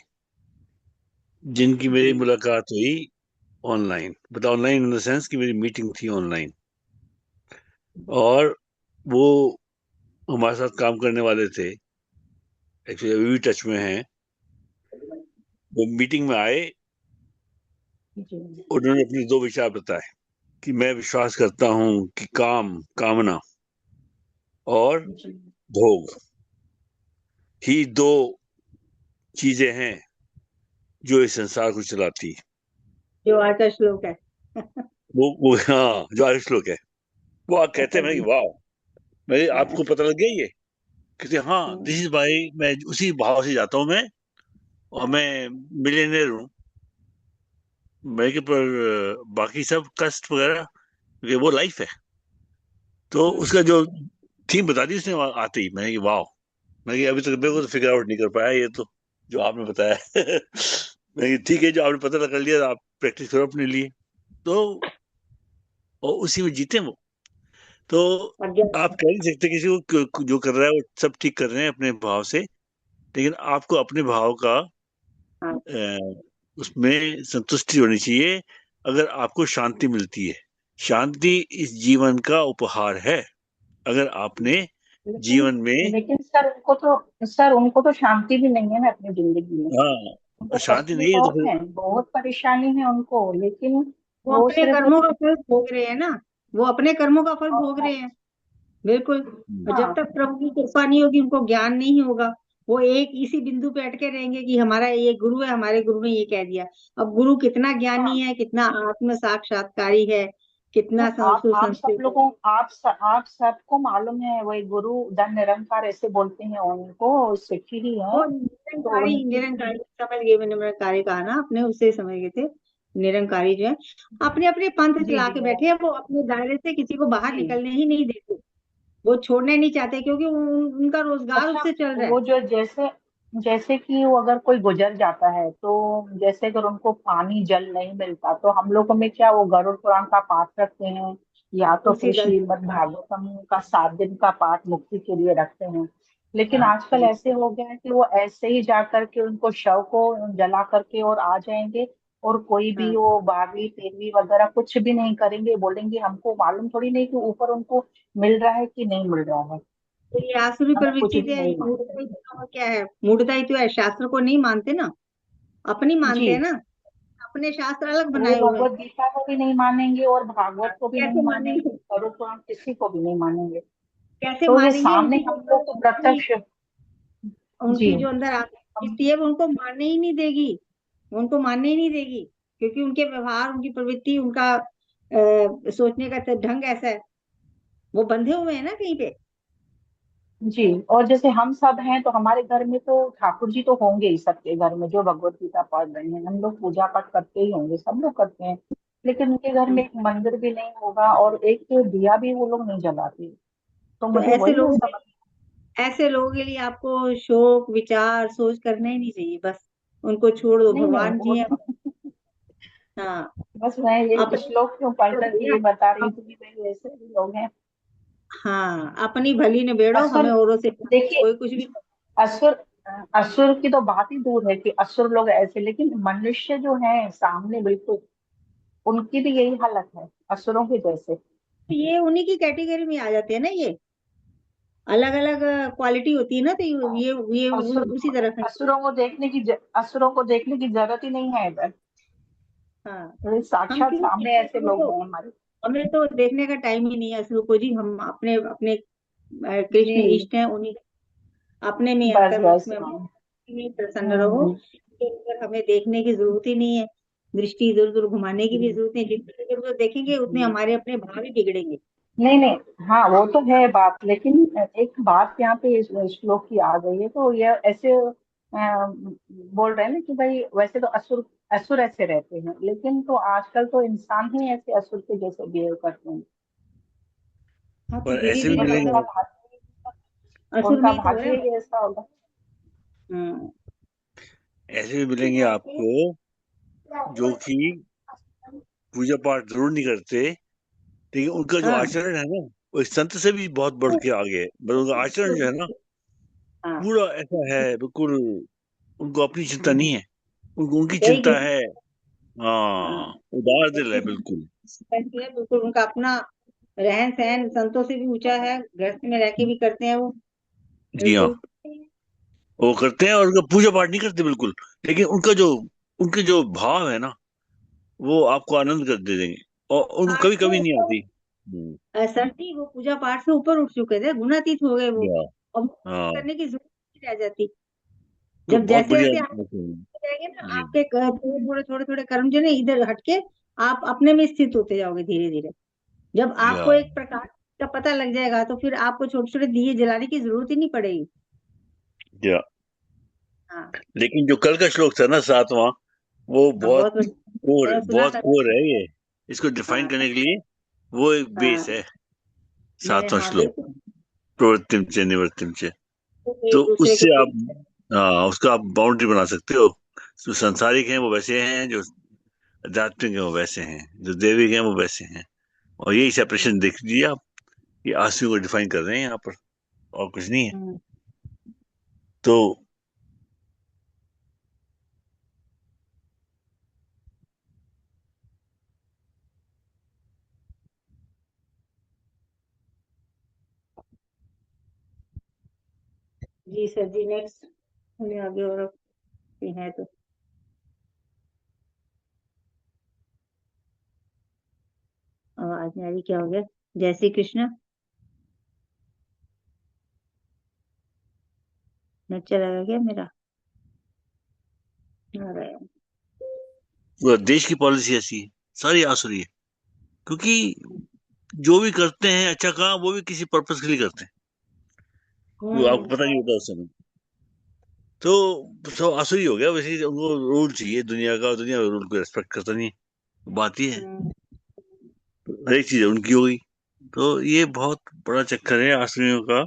जिनकी मेरी जी मुलाकात हुई ऑनलाइन। बता, ऑनलाइन इन द सेंस कि मेरी मीटिंग थी ऑनलाइन, और वो हमारे साथ काम करने वाले थे, एक्चुअली अभी भी टच में हैं। वो मीटिंग में आए, जी उन्होंने अपने दो विचार बताए कि मैं विश्वास करता हूं कि काम, कामना और जी भोग ही दो चीजें हैं जो इस संसार को चलाती है। जो आज का श्लोक है। वो हाँ, जो आयुष श्लोक है। वो आप कहते हैं, मैं कि जी। वाह, मेरे आपको पता लग गया ये। कहते हाँ, हम्म। दिस इज भाई, मैं उसी भाव से जाता हूँ मैं, और मैं मिलियनर हूँ। मैं कि पर बाकी सब कष्ट वगैरह, कि वो लाइफ है। तो उसका जो थीम बता दी उसने आते ही, मैं कि वाह, मैं कि अभी तक मेरे को तो फिगर आउट नहीं कर पाया ये तो, जो आपने बताया। मैं कि ठीक है, जो आपने पता कर लिया आप प्रैक्टिस करो अपने लिए। तो और उसी में जीते वो। तो अज्ञान। आप कह नहीं सकते किसी को जो कर रहा है वो सब ठीक कर रहे हैं अपने भाव से, लेकिन आपको अपने भाव का हाँ। उसमें संतुष्टि होनी चाहिए। अगर आपको शांति मिलती है, शांति इस जीवन का उपहार है। अगर आपने जीवन में। लेकिन सर उनको तो शांति भी नहीं है ना अपनी जिंदगी में। हाँ, उनको शांति कष्ट भी नहीं है तो बहुत फिर। है, बहुत परेशानी है उनको, लेकिन वो वो अपने सिर्फ कर्मों का फल भोग रहे हैं ना, वो अपने कर्मों का फल भोग रहे हैं। बिल्कुल। और जब हाँ तक प्रभु की कृपा नहीं होगी, उनको ज्ञान नहीं होगा, वो एक इसी बिंदु पे अटके रहेंगे कि हमारा ये गुरु है, हमारे गुरु ने ये कह दिया। अब गुरु कितना ज्ञानी हाँ। है, कितना आत्म साक्षात्कारी है, तो कितना आप सब सुसंस्कृत है। लोगों आप सबको मालूम है, वही गुरु धन निरंकार ऐसे बोलते हैं उनको, सिख ही वो है। तो निरंकारी उनकी निरंकारी समझ गए, मैंने निरंकारी कहा ना, अपने उससे समझ गए थे। निरंकारी जो है, अपने अपने पंथ जी चला जी के बैठे हैं, निरंकार। वो अपने दायरे से किसी को बाहर जी। निकलने ही नहीं देते। वो छोड़ना ही नहीं चाहते, क्योंकि उनका रोजगार अच्छा, उससे चल रहा है। वो जो जैसे जैसे कि वो अगर कोई गुजर जाता है, तो जैसे अगर उनको पानी जल नहीं मिलता, तो हम लोगों में क्या वो गरुड़ पुराण का पाठ रखते हैं, या तो फिर तुलसीदास। श्रीमद् भागवतम का 7 दिन का पाठ मुक्ति के लिए रखते हैं। लेकिन हाँ, आजकल ऐसे हो गया है कि वो ऐसे ही जा करके उनको शव को जला करके और आ जाएंगे, और कोई भी हाँ। वो बारहवीं तेरहवीं वगैरह कुछ भी नहीं करेंगे, बोलेंगे हमको मालूम थोड़ी नहीं कि ऊपर उनको मिल रहा है कि नहीं मिल रहा है, तो ये आसुरी हमें कुछ प्रवृत्ति भी तो है, नहीं मालूम। मूढ़ता ही तो, और क्या है, मूढ़ता ही तो है। शास्त्र को नहीं मानते ना, अपनी जी। मानते हैं ना, अपने शास्त्र अलग वो बनाए हुए हैं। भगवत गीता को भी नहीं मानेंगे और भागवत को भी नहीं कैसे मानेंगे, मानेंगे? गरुड़ पुराण किसी को भी नहीं मानेंगे। कैसे तो ये मानेंगे? सामने उनकी जो हम लोग को प्रत्यक्ष। जी। उनकी जो अंदर हम। आत्मवृत्ति है, वो उनको मानने ही नहीं देगी, उनको मानने ही नहीं देगी। क्योंकि उनके व्यवहार, उनकी प्रवृत्ति, उनका सोचने का ढंग ऐसा है, वो बंधे हुए हैं ना कहीं पे। जी। और जैसे हम सब हैं, तो हमारे घर में तो ठाकुर जी तो होंगे ही, सबके घर में जो भगवत गीता पढ़ रहे हैं, हम लोग पूजा पाठ करते ही होंगे, सब लोग करते हैं। लेकिन उनके घर में हम्म। एक मंदिर भी नहीं होगा, और एक दिया भी वो लोग नहीं जलाते। तो तो मुझे वही नहीं समझ। ऐसे लोगों के लिए आपको शोक विचार सोच करना ही नहीं चाहिए, बस उनको छोड़ दो, नहीं नहीं, भगवान वो जी हैं। तो हाँ। बस मैं ये अपनी श्लोक क्यों पढ़ करके भैया, ये बता रही थी कि भाई ऐसे भी लोग हैं। हाँ, अपनी भली ने बेड़ो, असुर। हमें औरों से देखिए, कोई कुछ भी। असुर असुर की तो बात ही दूर है कि असुर लोग ऐसे, लेकिन मनुष्य जो है सामने बिल्कुल, उनकी भी यही हालत है असुरों के जैसे। ये उन्हीं की कैटेगरी में आ जाते हैं ना, ये अलग अलग क्वालिटी होती है ना, तो ये असुर उसी तरह से। असुरों को देखने की जरूरत ही नहीं है इधर। हाँ। तो हम साक्षात क्यों सामने देखते हैं ऐसे असुरों लोग को? हैं हमारे। हमें तो देखने का टाइम ही नहीं है असुरों को जी, हम अपने अपने जी। कृष्ण इष्ट हैं, उन्हीं अपने में बस अंतर्मुख बस में हाँ। में प्रसन्न रहो। हम्म। इधर उधर हमें देखने की जरूरत ही नहीं है, दृष्टि इधर उधर घुमाने की भी जरूरत नहीं। जितने इधर उधर देखेंगे, उतने जी। हमारे अपने भाव ही बिगड़ेंगे। नहीं नहीं, हाँ वो तो है बात, लेकिन एक बात यहाँ पे इस श्लोक की आ गई है, तो ये ऐसे बोल रहे हैं ना कि भाई वैसे तो असुर असुर ऐसे रहते हैं, लेकिन तो आजकल तो इंसान ही ऐसे असुर के जैसे बिहेव करते हैं। हाँ, तो पर धीरे ऐसे भी धीरे बस सब उनका मिलेंगे, भाग्य, असुर में उनका ही तो हो रहा भाग्य है। ही ऐसा होगा। हाँ। ऐसे भी मिलेंगे आपको जो कि पूजा पाठ जरूर नहीं करते, लेकिन उनका जो हाँ। आचरण है ना, वो एक संत से भी बहुत बढ़ के आगे है। बस उनका आचरण जो है ना, हाँ। पूरा ऐसा है बिल्कुल। उनको अपनी चिंता नहीं है, उनको उनकी सही चिंता कह। है। हाँ। हाँ, उदार दिल है ऐसे बिल्कुल। ऐसे है, बिल्कुल उनका अपना रहन सहन संतों से भी ऊंचा है, गृहस्थ में रह के भी करते हैं वो। जी हाँ, बिल्कुल। वो करते हैं और उनका पूजा पाठ नहीं करते बिल्कुल। लेकिन उनके जो भाव है ना, वो आपको आनंद कर दे देंगे। और उनको पाठ कभी से कभी नहीं ऊपर, आती। सर जी वो पूजा पाठ से ऊपर उठ चुके थे, गुणातीत हो गए वो। या अब हाँ, करने की जरूरत नहीं रह जाती। तो जब बहुत जैसे बढ़िया जैसे आप लगते हैं। जाएंगे ना, जी। आपके थोड़े थोड़े कर्म जो है ना, इधर हटके आप अपने में स्थित होते जाओगे धीरे धीरे। जब या आपको एक प्रकार का पता लग जाएगा, तो फिर आपको छोटे छोटे दिए जलाने की जरूरत ही नहीं पड़ेगी। या हाँ। लेकिन जो कल का श्लोक था ना, 7वां, वो हाँ, बहुत बढ़िया। मैंने सुना बहुत था। कोर है ये। इसको डिफाइन हाँ। करने के लिए वो एक बेस हाँ। है। मैंने, 7वां हाँ, श्लोक, बिल्कुल। प्रवृत्तिम च निवृत्तिम च। तो तो एक दूसरे उससे को। आप, हाँ, उसका आप बाउंड्री बना सकते हो। जो संसारिक हैं वो वैसे हैं, जो आध्यात्मिक हैं वो वैसे हैं, जो दैविक हैं वो वैसे हैं। और यही सेपरेशन देख लीजिए आप। ये आंसू को डिफाइन कर रहे हैं यहाँ पर, और कुछ नहीं है। हम्म। तो जी सर जी, नेक्स्ट हमें आगे और कोई है तो। आवाज नहीं आ रही, क्या हो गया? जय श्री कृष्ण, नेट चला गया क्या मेरा? आ रहा है। पूरा देश की पॉलिसी ऐसी है, सारी आसुरी है, क्योंकि जो भी करते हैं अच्छा काम वो भी किसी पर्पस के लिए करते हैं, वो आपको पता नहीं होता उस समय। तो सब आसुरी हो गया वैसे ही, उनको रूल चाहिए दुनिया का, और दुनिया रूल को रेस्पेक्ट करता नहीं है, बात ही है। हर एक चीज उनकी हो गई, तो ये बहुत बड़ा चक्कर है आसुरियों का।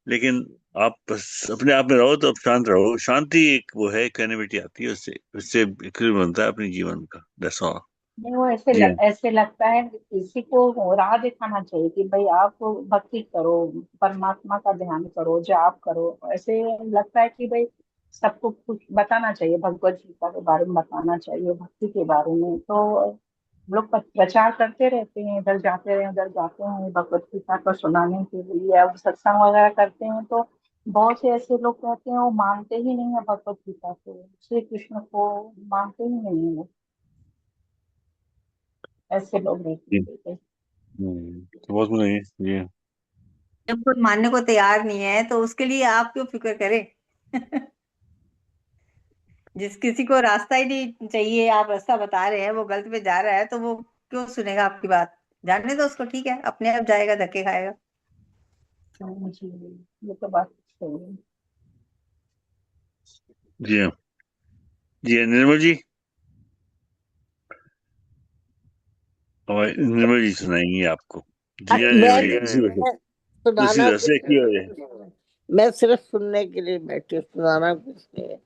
लेकिन आप बस अपने आप में रहो तो आप शांत रहो, शांति एक वो है, कैनेबिलिटी आती है उससे, उससे इक्विलिब्रियम बनता है अपने जीवन का, दैट्स ऑल। नहीं, वो जी हाँ। ऐसे लगता है कि किसी को राह दिखाना चाहिए कि भाई आप भक्ति करो, परमात्मा का ध्यान करो, जाप करो। ऐसे लगता है कि भाई सबको कुछ बताना चाहिए, भगवत गीता के बारे में बताना चाहिए, भक्ति के बारे में। तो हम लोग प्रचार करते रहते हैं, इधर जाते रहे उधर जाते हैं भगवत गीता को सुनाने के लिए। अब सत्संग वगैरह करते हैं तो बहुत से ऐसे लोग कहते हैं वो मानते ही नहीं है भगवत गीता को, श्री कृष्ण को मानते ही नहीं है वो। ऐसे लोग रहते जी। हैं। तो बहुत नहीं है। जी हाँ। जब कोई मानने को तैयार नहीं है तो उसके लिए आप क्यों फिक्र करें? जिस किसी को रास्ता ही नहीं चाहिए, आप रास्ता बता रहे हैं, वो गलत पे जा रहा है, तो वो क्यों सुनेगा आपकी बात? जाने दो उसको, ठीक है, अपने आप जाएगा, धक्के खाएगा। जी, ये तो बात सही है। जी हाँ। जी हाँ, निर्मल जी, और निर्मल जी सुनाएंगी आपको। जी हाँ मैं निर्मल जी, उसी सुनाना रस कुछ से की हो जाए। नहीं है। मैं सिर्फ सुनने के लिए बैठी हूँ, सुनाना कुछ नहीं है।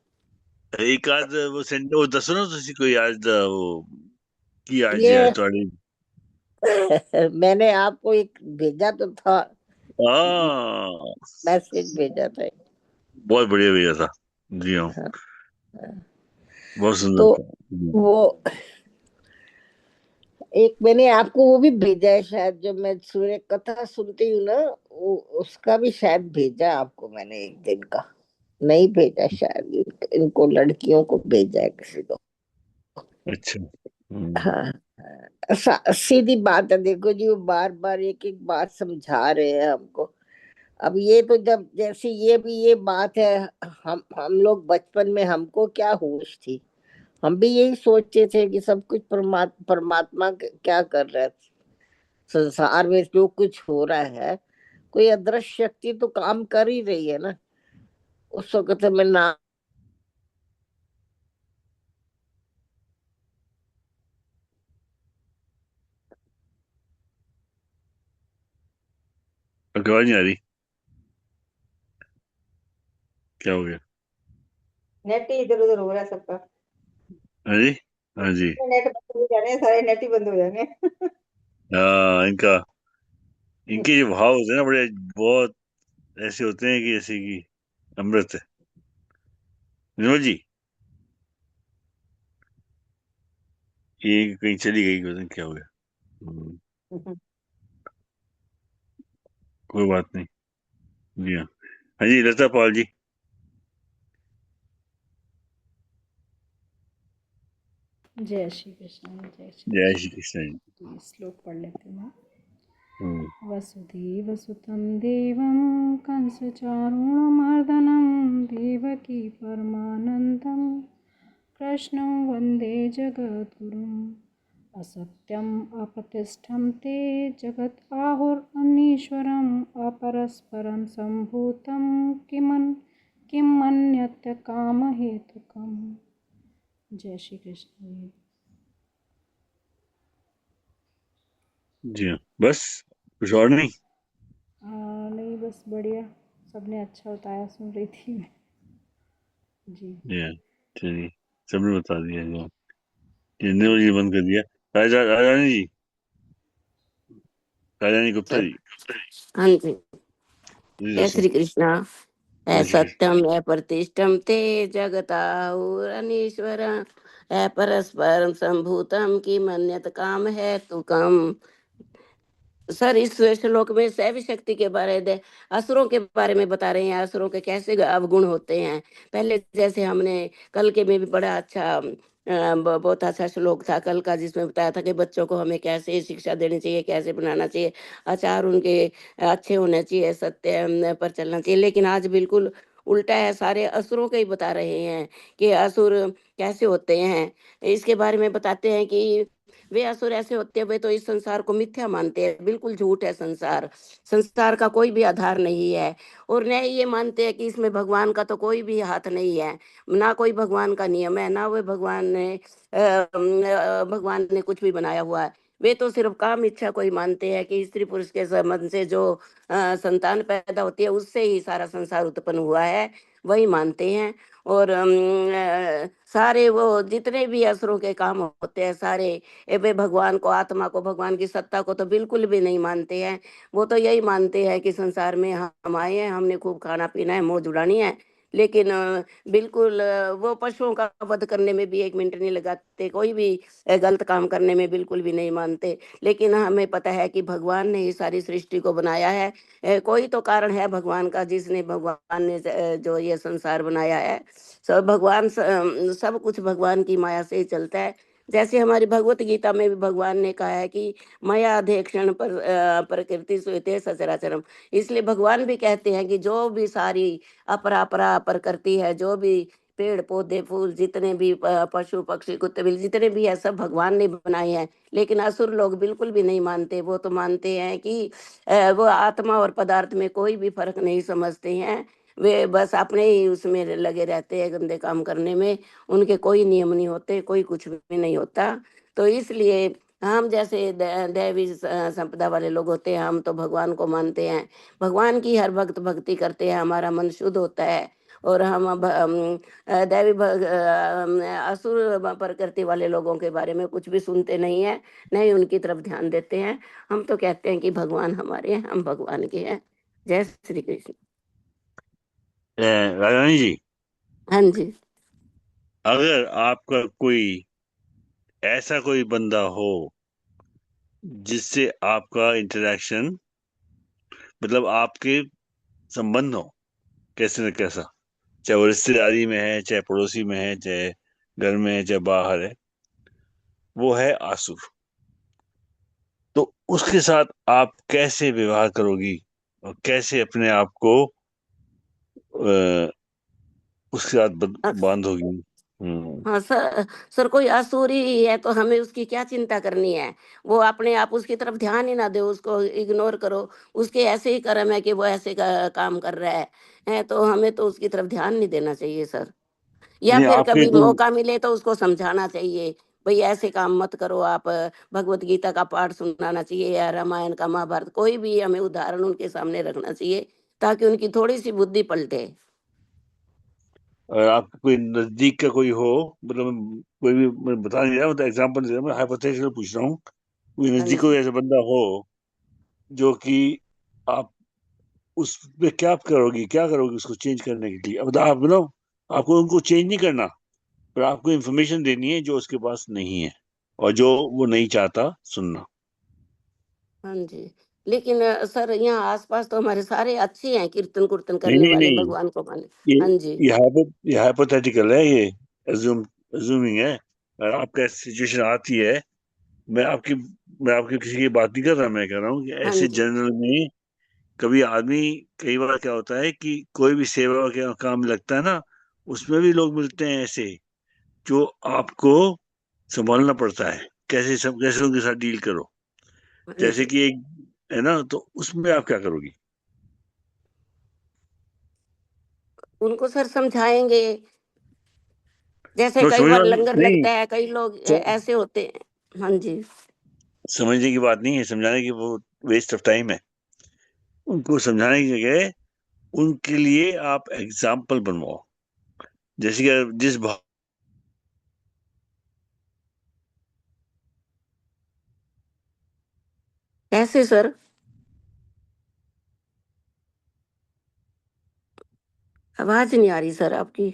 एक आध वो सेंट वो दसो ना तुसी कोई आज वो की आज ये थोड़ी। मैंने आपको एक भेजा तो था, हाँ, मैसेज भेजा था। बहुत बढ़िया भैया था। जी हाँ, हाँ, बहुत सुंदर तो था। जी। वो एक मैंने आपको वो भी भेजा है शायद, जो मैं सूर्य कथा सुनती हूँ ना, वो उसका भी शायद भेजा आपको मैंने एक दिन का। नहीं भेजा शायद, इनको लड़कियों को भेजा है किसी को। अच्छा। हाँ, सीधी बात है, देखो जी, वो बार बार एक एक बात समझा रहे हैं हमको। अब ये तो जब जैसे ये भी ये बात है, हम लोग बचपन में हमको क्या होश थी, हम भी यही सोचते थे कि सब कुछ परमात्मा क्या कर रहा है संसार में, जो कुछ हो रहा है कोई अदृश्य शक्ति तो काम कर ही रही है ना। उस वक्त में ना आपकी आवाज नहीं आ रही, क्या हो गया? नेट ही इधर उधर हो रहा है सबका। हाँ जी। हाँ जी। नेट बंद हो जाने, सारे नेट ही बंद हो जाने। हाँ, इनका, इनके जो भाव होते हैं ना बड़े, बहुत ऐसे होते हैं कि जैसे कि अमृत है। विनोद जी, ये कहीं चली गई, पता नहीं क्या हो गया। कोई बात नहीं। जी हाँ। हाँ जी, लता पाल जी। जय श्री कृष्ण, जय श्री जय श्री कृष्ण। कृष्ण जी। ये श्लोक पढ़ लेते हैं। हम्म, वसुदेवसुतं देवं कंसचारूणमर्दनं देवकी परमानन्दं कृष्णं वन्दे जगद्गुरुम् असत्यम् अप्रतिष्ठं ते जगत् आहुरनीश्वरम् अपरस्परं सम्भूतं किं मन्यत् कामहेतुकम्। जय श्री कृष्ण। जी हाँ, बस कुछ और नहीं। नहीं, बस बढ़िया, सबने अच्छा बताया, सुन रही थी मैं। जी। जी हाँ, चलिए, सबने बता दिया जी हाँ। जी, निर्मल जी बंद कर दिया। राजा राजानी जी, राजानी गुप्ता जी। हाँ जी। जी जय दसो। श्री कृष्णा। है जय श्री कृष्ण। सत्यम है प्रतिष्ठम ते जगताहुरनीश्वर है परस्परम संभूतम की मन्यत काम है तुकम। सर इस श्लोक में दैवी शक्ति के असुरों के बारे में बता रहे हैं, असुरों के कैसे अवगुण होते हैं। पहले जैसे हमने कल के में भी बड़ा अच्छा बहुत अच्छा श्लोक था कल का, जिसमें बताया था कि बच्चों को हमें कैसे शिक्षा देनी चाहिए, कैसे बनाना चाहिए, आचार उनके अच्छे होने चाहिए, सत्य पर चलना चाहिए। लेकिन आज बिल्कुल उल्टा है, सारे असुरों का ही बता रहे हैं कि असुर कैसे होते हैं। इसके बारे में बताते हैं कि वे असुर ऐसे होते हैं, वे तो इस संसार को मिथ्या मानते हैं, बिल्कुल झूठ है संसार, संसार का कोई भी आधार नहीं है। और न ये मानते हैं कि इसमें भगवान का तो कोई भी हाथ नहीं है, ना कोई भगवान का नियम है, ना वे भगवान ने कुछ भी बनाया हुआ है। वे तो सिर्फ काम इच्छा को ही मानते हैं कि स्त्री पुरुष के संबंध से जो संतान पैदा होती है उससे ही सारा संसार उत्पन्न हुआ है, वही मानते हैं। और सारे वो जितने भी असुरों के काम होते हैं सारे, वे भगवान को, आत्मा को, भगवान की सत्ता को तो बिल्कुल भी नहीं मानते हैं। वो तो यही मानते हैं कि संसार में हम आए हैं, हमने खूब खाना पीना है, मौज उड़ानी है। लेकिन बिल्कुल वो पशुओं का वध करने में भी एक मिनट नहीं लगाते, कोई भी गलत काम करने में बिल्कुल भी नहीं मानते। लेकिन हमें पता है कि भगवान ने ये सारी सृष्टि को बनाया है, कोई तो कारण है भगवान का, जिसने भगवान ने जो ये संसार बनाया है। सब कुछ भगवान की माया से ही चलता है। जैसे हमारी भगवत गीता में भी भगवान ने कहा है कि माया अध्यक्षण पर प्रकृति सुते सचराचरम। इसलिए भगवान भी कहते हैं कि जो भी सारी अपरा अपरा प्रकृति है, जो भी पेड़ पौधे फूल जितने भी पशु पक्षी कुत्ते बिल्ली जितने भी है, सब भगवान ने बनाए हैं। लेकिन असुर लोग बिल्कुल भी नहीं मानते, वो तो मानते हैं कि वो आत्मा और पदार्थ में कोई भी फर्क नहीं समझते हैं। वे बस अपने ही उसमें लगे रहते हैं गंदे काम करने में, उनके कोई नियम नहीं होते, कोई कुछ भी नहीं होता। तो इसलिए हम जैसे दैवी संपदा वाले लोग होते हैं, हम तो भगवान को मानते हैं, भगवान की हर भक्त भक्ति करते हैं, हमारा मन शुद्ध होता है। और हम अब असुर प्रकृति वाले लोगों के बारे में कुछ भी सुनते नहीं है, नहीं उनकी तरफ ध्यान देते हैं। हम तो कहते हैं कि भगवान हमारे हैं, हम भगवान के हैं। जय श्री कृष्ण। राजानी जी, हाँ जी। अगर आपका कोई ऐसा कोई बंदा हो जिससे आपका इंटरेक्शन, मतलब आपके संबंध हो कैसे न कैसा, चाहे वो रिश्तेदारी में है, चाहे पड़ोसी में है, चाहे घर में है, चाहे बाहर है, वो है आसुर, तो उसके साथ आप कैसे व्यवहार करोगी और कैसे अपने आप को अ, उसके साथ बांधोगी? हम्म। हाँ सर, सर कोई असुरी है तो हमें उसकी क्या चिंता करनी है। वो अपने आप उसकी तरफ ध्यान ही ना दे, उसको इग्नोर करो। उसके ऐसे ही कर्म है कि वो ऐसे काम कर रहा है, तो हमें तो उसकी तरफ ध्यान नहीं देना चाहिए सर। या नहीं, फिर आपके कभी कोई मौका मिले तो उसको समझाना चाहिए, भाई ऐसे काम मत करो आप। भगवत गीता का पाठ सुनाना चाहिए, या रामायण का, महाभारत, कोई भी हमें उदाहरण उनके सामने रखना चाहिए, ताकि उनकी थोड़ी सी बुद्धि पलटे। अगर आपके कोई नजदीक का कोई हो, मतलब कोई भी, मैं बता नहीं रहा, मतलब एग्जाम्पल दे रहा हूं, मैं हाइपोथेटिकल पूछ रहा हूँ, कोई हाँ नजदीक कोई जी। ऐसा बंदा हो जो कि आप उस पे क्या करोगी, क्या करोगी उसको चेंज करने के लिए? अब आप बताओ, आपको उनको चेंज नहीं करना, पर आपको इन्फॉर्मेशन देनी है जो उसके पास नहीं है और जो वो नहीं चाहता सुनना। हाँ जी। लेकिन सर यहाँ आसपास तो हमारे सारे अच्छे हैं, कीर्तन कुर्तन नहीं करने नहीं वाले, नहीं, भगवान को माने। ये हाँ जी। ये हाइपोथेटिकल है, ये अज्यूमिंग है। अगर आपका सिचुएशन आती है, मैं आपकी किसी की बात नहीं कर रहा, मैं कह रहा हूँ कि हाँ ऐसे जी। जनरल में कभी आदमी, कई बार क्या होता है कि कोई भी सेवा का काम लगता है ना, उसमें भी लोग मिलते हैं ऐसे जो आपको संभालना पड़ता है, कैसे उनके साथ डील करो। हाँ जैसे जी। कि एक है ना, तो उसमें आप क्या करोगी? उनको सर समझाएंगे, जैसे नो, कई समझ बार लंगर नहीं, लगता है, कई लोग तो ऐसे होते हैं। हाँ जी। समझने की बात नहीं है, समझाने की वो वेस्ट ऑफ टाइम है। उनको समझाने की जगह उनके लिए आप एग्जाम्पल बनवाओ। जैसे कि जिस कैसे सर? आवाज नहीं आ रही सर आपकी।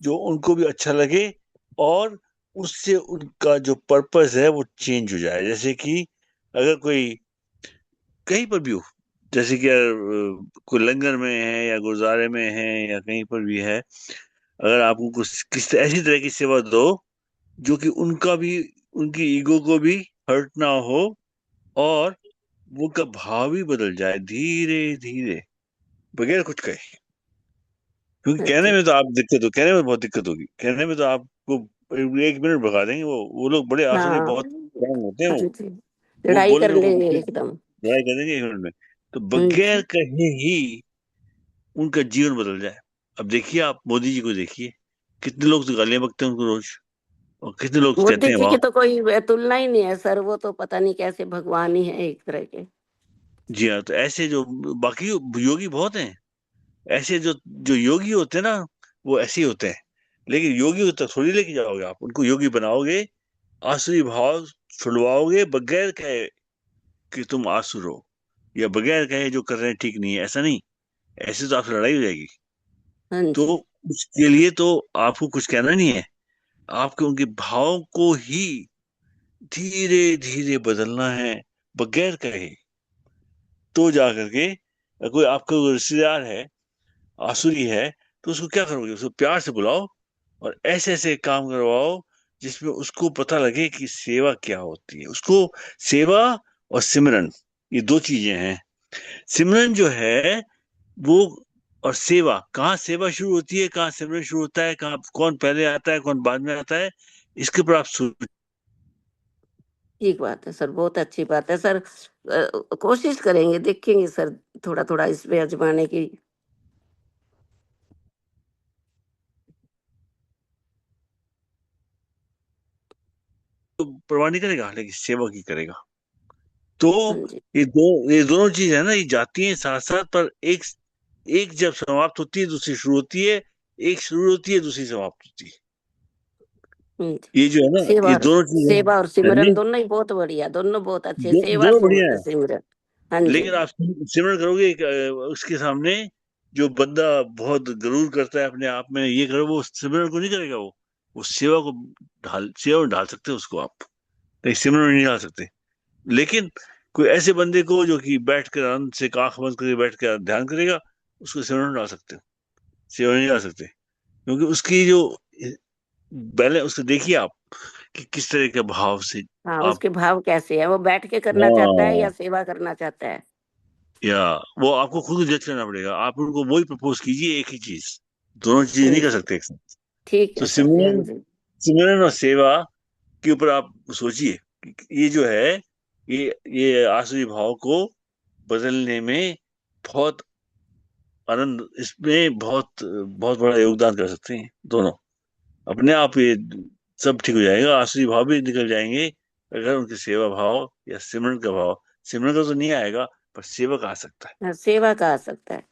जो उनको भी अच्छा लगे, और उससे उनका जो पर्पस है वो चेंज हो जाए। जैसे कि अगर कोई कहीं पर भी हो, जैसे कि कोई लंगर में है या गुरुद्वारे में है या कहीं पर भी है, अगर आपको कुछ किस ऐसी तरह की सेवा दो जो कि उनका भी, उनकी ईगो को भी हर्ट ना हो, और वो का भाव भी बदल जाए धीरे धीरे, बगैर कुछ कहे। क्योंकि हाँ कहने जी। में तो आप दिक्कत हो, कहने में बहुत दिक्कत होगी, कहने में तो आपको 1 मिनट भगा देंगे। वो लोग बड़े आसुरी, हाँ। बहुत स्ट्रांग होते हैं हाँ वो जी। वो लड़ाई बोलने कर को लेंगे एकदम। लड़ाई कर देंगे 1 मिनट में। तो हाँ बगैर जी। कहे ही उनका जीवन बदल जाए। अब देखिए, आप मोदी जी को देखिए, कितने लोग तो गालियां बकते हैं उनको रोज, और कितने लोग कहते मोदी हैं जी वाह। की तो कोई तुलना ही नहीं है सर, वो तो पता नहीं कैसे भगवान ही है एक तरह के। जी हाँ, तो ऐसे जो बाकी योगी बहुत हैं, ऐसे जो जो योगी होते हैं ना, वो ऐसे ही होते हैं। लेकिन योगी तक थोड़ी लेके जाओगे आप उनको, योगी बनाओगे, आसुरी भाव छुड़वाओगे, बगैर कहे कि तुम आसुर हो, या बगैर कहे जो कर रहे हैं ठीक नहीं है, ऐसा नहीं। ऐसे तो आपसे लड़ाई हो जाएगी। हाँ तो जी। उसके लिए तो आपको कुछ कहना नहीं है, आपके उनके भाव को ही धीरे धीरे बदलना है, बगैर कहे। तो जा करके कोई आपका कोई रिश्तेदार है, आसुरी है, तो उसको क्या करोगे? उसको प्यार से बुलाओ और ऐसे ऐसे काम करवाओ जिसमें उसको पता लगे कि सेवा क्या होती है। उसको सेवा और सिमरन, ये दो चीजें हैं। सिमरन जो है वो, और सेवा, कहाँ सेवा शुरू होती है, कहाँ सिमरन शुरू होता है, कहाँ कौन पहले आता है कौन बाद में आता है, इसके ऊपर आप सोच। ठीक बात है सर, बहुत अच्छी बात है सर। कोशिश करेंगे, देखेंगे सर, थोड़ा थोड़ा इसमें आजमाने की। तो परवाह नहीं करेगा, लेकिन सेवा की करेगा। तो हाँ जी। ये दोनों चीज है ना, ये जाती हैं साथ साथ, पर एक एक जब समाप्त होती है दूसरी शुरू होती है, एक शुरू होती है दूसरी समाप्त होती है। हाँ जी। ये जो है ना, सेवा ये और दोनों चीजें। सेवा और हाँ सिमरन जी, दोनों ही बहुत बढ़िया, दोनों बहुत अच्छे, सेवा दोनों बढ़िया है। सिमरन। हाँ जी। लेकिन आप सिमरन करोगे उसके सामने, जो बंदा बहुत गरूर करता है अपने आप में, ये करो, वो सिमरन को नहीं करेगा। वो सेवा को सेवा में ढाल सकते हो उसको आप, लेकिन सिमरन में नहीं डाल सकते। लेकिन कोई ऐसे बंदे को जो कि बैठ कर आनंद से आंख बंद करके बैठ कर ध्यान करेगा, उसको सिमरन में डाल सकते हो, सेवा में नहीं डाल सकते। क्योंकि उसकी जो बैलेंस, उसको देखिए आप कि किस तरह के भाव से हाँ, आप। उसके भाव कैसे है, वो बैठ के करना चाहता है या हाँ, सेवा करना चाहता है। या वो आपको खुद को जज करना पड़ेगा। आप उनको वही प्रपोज कीजिए, एक ही चीज, दोनों चीज हाँ नहीं कर जी। सकते एक साथ। ठीक तो है सर जी। हाँ सिमरन, जी। सिमरन और सेवा के ऊपर आप सोचिए कि ये जो है, ये आसुरी भाव को बदलने में बहुत आनंद, इसमें बहुत बहुत बड़ा योगदान कर सकते हैं दोनों। अपने आप ये सब ठीक हो जाएगा, आसुरी भाव भी निकल जाएंगे अगर उनकी सेवा भाव या सिमरन का भाव। सिमरन का तो नहीं आएगा, पर सेवा का आ सकता है। हाँ, सेवा का आ सकता है।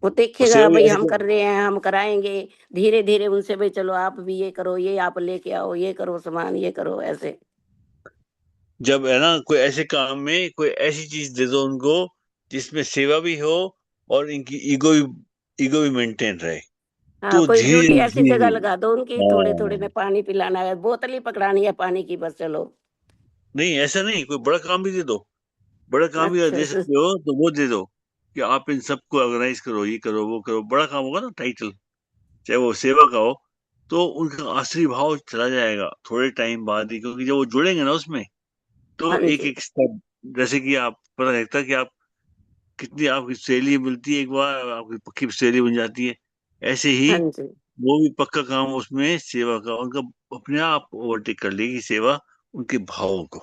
वो और सेवा देखेगा भी भाई ऐसे हम कर रहे हैं, हम कराएंगे। धीरे धीरे उनसे भाई चलो आप भी ये करो, ये आप लेके आओ, ये करो सामान, ये करो ऐसे। जब है ना, कोई ऐसे काम में कोई ऐसी चीज दे दो उनको जिसमें सेवा भी हो और इनकी ईगो भी मेंटेन रहे, हाँ, तो कोई ड्यूटी धीरे ऐसी जगह धीरे। लगा दो उनकी, थोड़े थोड़े हाँ, में पानी पिलाना है, बोतल ही पकड़ानी है पानी की, बस चलो। नहीं ऐसा नहीं, कोई बड़ा काम भी दे दो, बड़ा काम भी अगर अच्छा दे सर। सकते हो तो वो दे दो, कि आप इन सबको ऑर्गेनाइज करो, ये करो वो करो, बड़ा काम होगा ना, टाइटल, चाहे वो सेवा का हो, तो उनका असली भाव चला जाएगा थोड़े टाइम बाद ही। क्योंकि जब वो जुड़ेंगे ना उसमें, तो हाँ एक जी। एक स्टेप, जैसे कि आप पता लगता है कि आप कितनी आपकी सैलरी मिलती है, एक बार आपकी पक्की सैलरी बन जाती है, ऐसे ही हाँ जी। वो भी पक्का काम उसमें सेवा का उनका अपने आप ओवरटेक कर लेगी सेवा, उनके भावों को।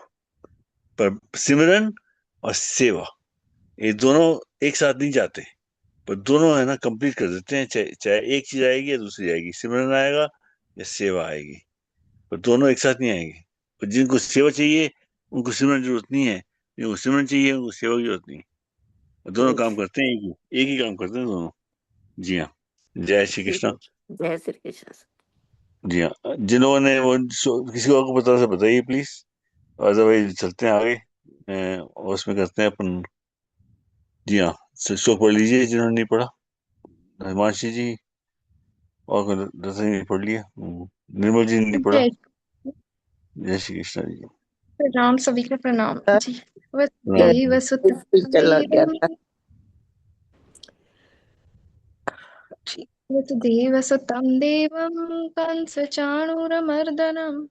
पर सिमरन और सेवा, ये दोनों एक साथ नहीं जाते, पर दोनों है ना कंप्लीट कर देते हैं। चाहे चाहे एक चीज आएगी या दूसरी आएगी, सिमरन आएगा या सेवा आएगी, पर दोनों एक साथ नहीं आएंगे। पर जिनको सेवा चाहिए उनको सिमरन की जरूरत नहीं है, जिनको सिमरन चाहिए उनको सेवा की जरूरत नहीं है। हाँ दोनों काम जी। करते हैं, एक ही काम करते हैं दोनों। जी हाँ, जय श्री ठीक कृष्ण। है। जय श्री कृष्ण। जी हाँ, जिन लोगों ने वो किसी और को पता से बताइए प्लीज, अदरवाइज चलते हैं आगे। और उसमें करते हैं अपन। जी हाँ, श्लोक पढ़ लीजिए जिन्होंने नहीं पढ़ा, हिमांशी जी, और रतन जी ने पढ़ लिया, निर्मल जी ने नहीं पढ़ा। जय जय श्री कृष्ण जी। प्रणाम सभी को प्रणाम जी। प्रणाम। वसुदेव चला गया था। वसुदेवसुतं देवं कंसचाणूरमर्दनं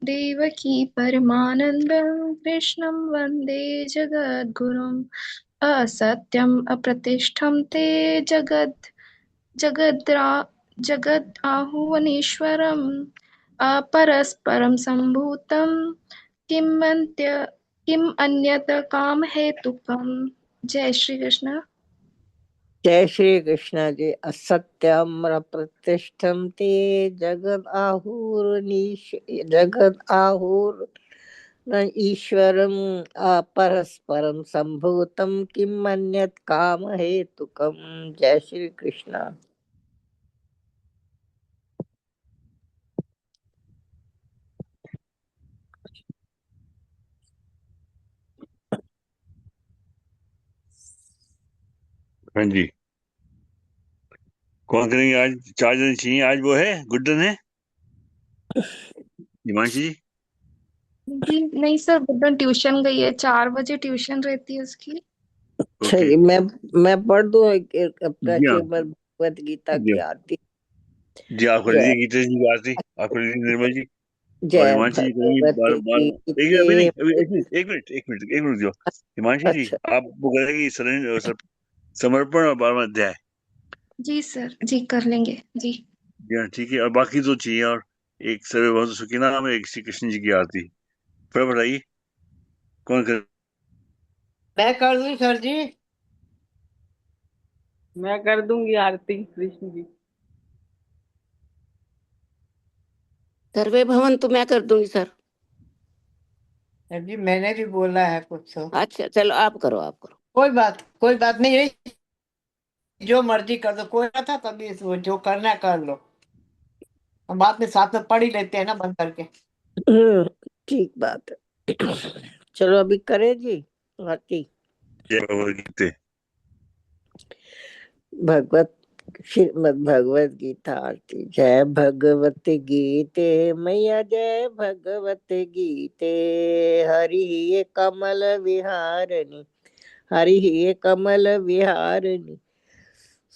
देवकी परमानन्दं कृष्णं वन्दे जगद्गुरुम् असत्यम् अप्रतिष्ठं ते जगदाहुवनेश्वरम् अपरस्परं सम्भूतं किम् अन्यत् कामहेतुकम्। जय श्री कृष्ण। जय श्री कृष्ण जी। असत्यम प्रतिष्ठम ते जगद आहुर न ईश्वरम अपरस्परम संभूतम किम अन्यत् काम हेतुकम। जय श्री कृष्ण। हाँ जी, कौन करेंगे आज? 4 जन चाहिए आज। वो है गुड्डन है, हिमांशी जी। जी नहीं सर, गुड्डन ट्यूशन गई है, 4 बजे ट्यूशन रहती है उसकी। अच्छा ओके जी, मैं पढ़ दूं अपना जी हाँ, श्रीमद् भगवत गीता जी की हाँ। आरती। जी, आप कर जय लीजिए गीता जी की आरती, आप कर लीजिए निर्मल जी, और जय हिमांशी जी करेंगे भगवत बार बार। एक अभी गीते। नहीं, अभी एक मिनट दो। हिमांशी जी, अच्छा आप वो करेंगे समर्पण और 12वां अध्याय। जी सर, जी कर लेंगे जी। जी हाँ, ठीक है। और बाकी 2 चाहिए, और एक सर्वे बहुत सुखी नाम है, एक श्री कृष्ण जी की आरती। फिर बताइए कौन कर। मैं कर दूं सर जी। मैं कर दूंगी आरती कृष्ण जी। सर्वे भवन तो मैं कर दूंगी सर। सर जी मैंने भी बोला है कुछ तो। अच्छा चलो आप करो, आप करो। कोई बात नहीं है। जो मर्जी कर दो, कोई ना था तभी जो करना है कर लो। हम बाद में साथ में पढ़ ही लेते हैं ना बंद करके। ठीक बात है। चलो अभी करें जी आरती। जय भगवद गीते। भगवत श्रीमद् भगवत गीता आरती। जय भगवत गीते मैया, जय भगवत गीते। हरि ये कमल विहारिणी, हरि ये कमल विहारिणी,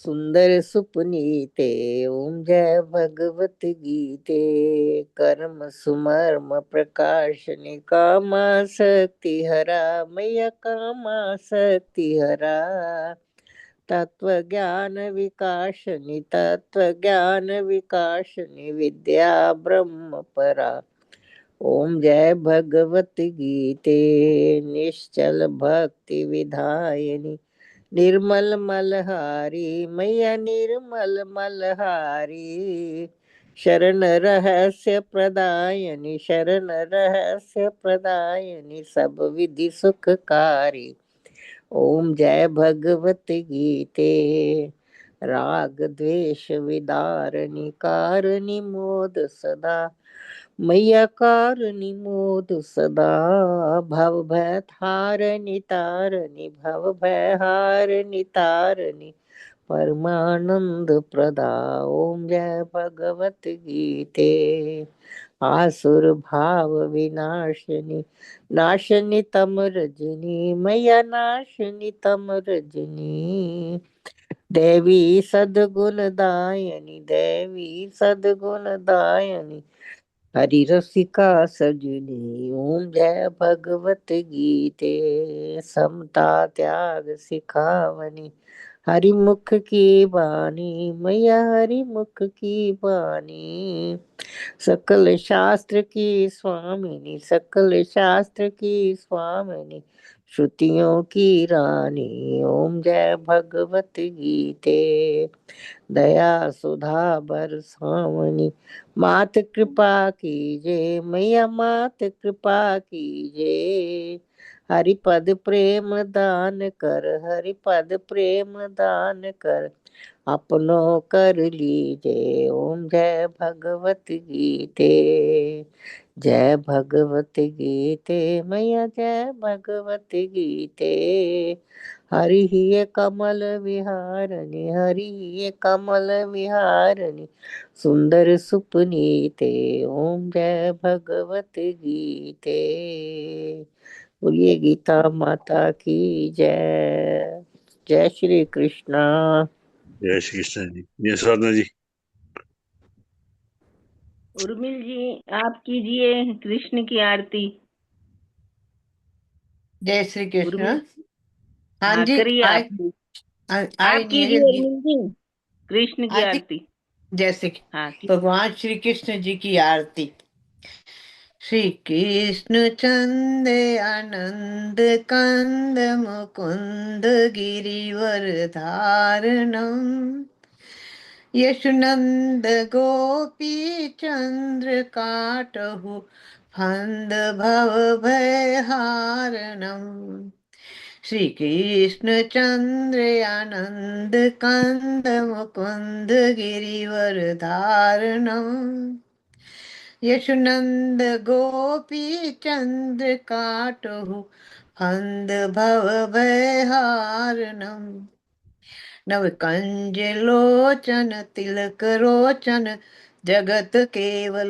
सुंदर सुपुनीते। ओम जय भगवत गीते। कर्म सुमर्म प्रकाशनि कामा शक्ति हरा, मैया कामा शक्ति हरा। तत्व ज्ञान विकासनि, तत्व ज्ञान विकासनि, विद्या ब्रह्म परा। ओम जय भगवत गीते। निश्चल भक्ति विधायिनी, निर्मल मलहारी, मैया निर्मल मलहारी। शरण रहस्य प्रदायनि, शरण रहस्य प्रदायनि, सब विधि सुखकारी। ओम जय भगवत गीते। राग द्वेष विदारणी, कारणी मोद सदा, मैया कारणी मोद सदा। भव भय हारणी तारणी, भव भय हारणी तारणी, परमानंद प्रदा। ओम जय भगवत गीते। आसुर भाव विनाशिनी, नाशनी तम रजनी, मैया नाशनी तम रजनी। देवी सदगुण दायनी, देवी सदगुण दायनी, हरि रसिका सजनी। ओम जय भगवत गीते। समता त्याग सिखावनी, हरि मुख की बानी, मैया हरि मुख की बानी। सकल शास्त्र की स्वामिनी, सकल शास्त्र की स्वामिनी, श्रुतियों की रानी। ओम जय भगवत गीते। दया सुधा बरसावनी, मात कृपा कीजे, मैया मात कृपा कीजे। हरिपद प्रेम दान कर, हरिपद प्रेम दान कर, अपनों कर लीजे। ओम जय भगवत गीते, जय भगवत गीते, मैया जय भगवत गीते। हरि ये कमल विहारणी, हरि ये कमल विहारणी, सुंदर सुपनीते। ओम जय भगवत गीते। बोलिए गीता माता की जय। जय श्री कृष्णा। जय श्री कृष्ण जी। जय साधना जी। उर्मिल जी आप कीजिए कृष्ण की आरती। जय श्री कृष्ण। उर्मिल हाँ हाँ जी, करिए आ आप भी। रही आप नहीं है कीजिए जल्दी। उर्मिल जी कृष्ण की हाँ जी, आरती। जय श्री हाँ भगवान श्री कृष्ण जी की आरती। श्री कृष्ण चंद आनंद कंद मुकुंद गिरिवर धारणम, यशुनंद गोपी चंद्र काटहु फंद भव भय हारणम। श्री कृष्ण चंद्र आनंद कंद मुकुंद गिरिवर धारणम, यशुनंद गोपी चंद्र काटहु फंद भव भय हारणम। नव कंज लोचन तिलक रोचन, जगत केवल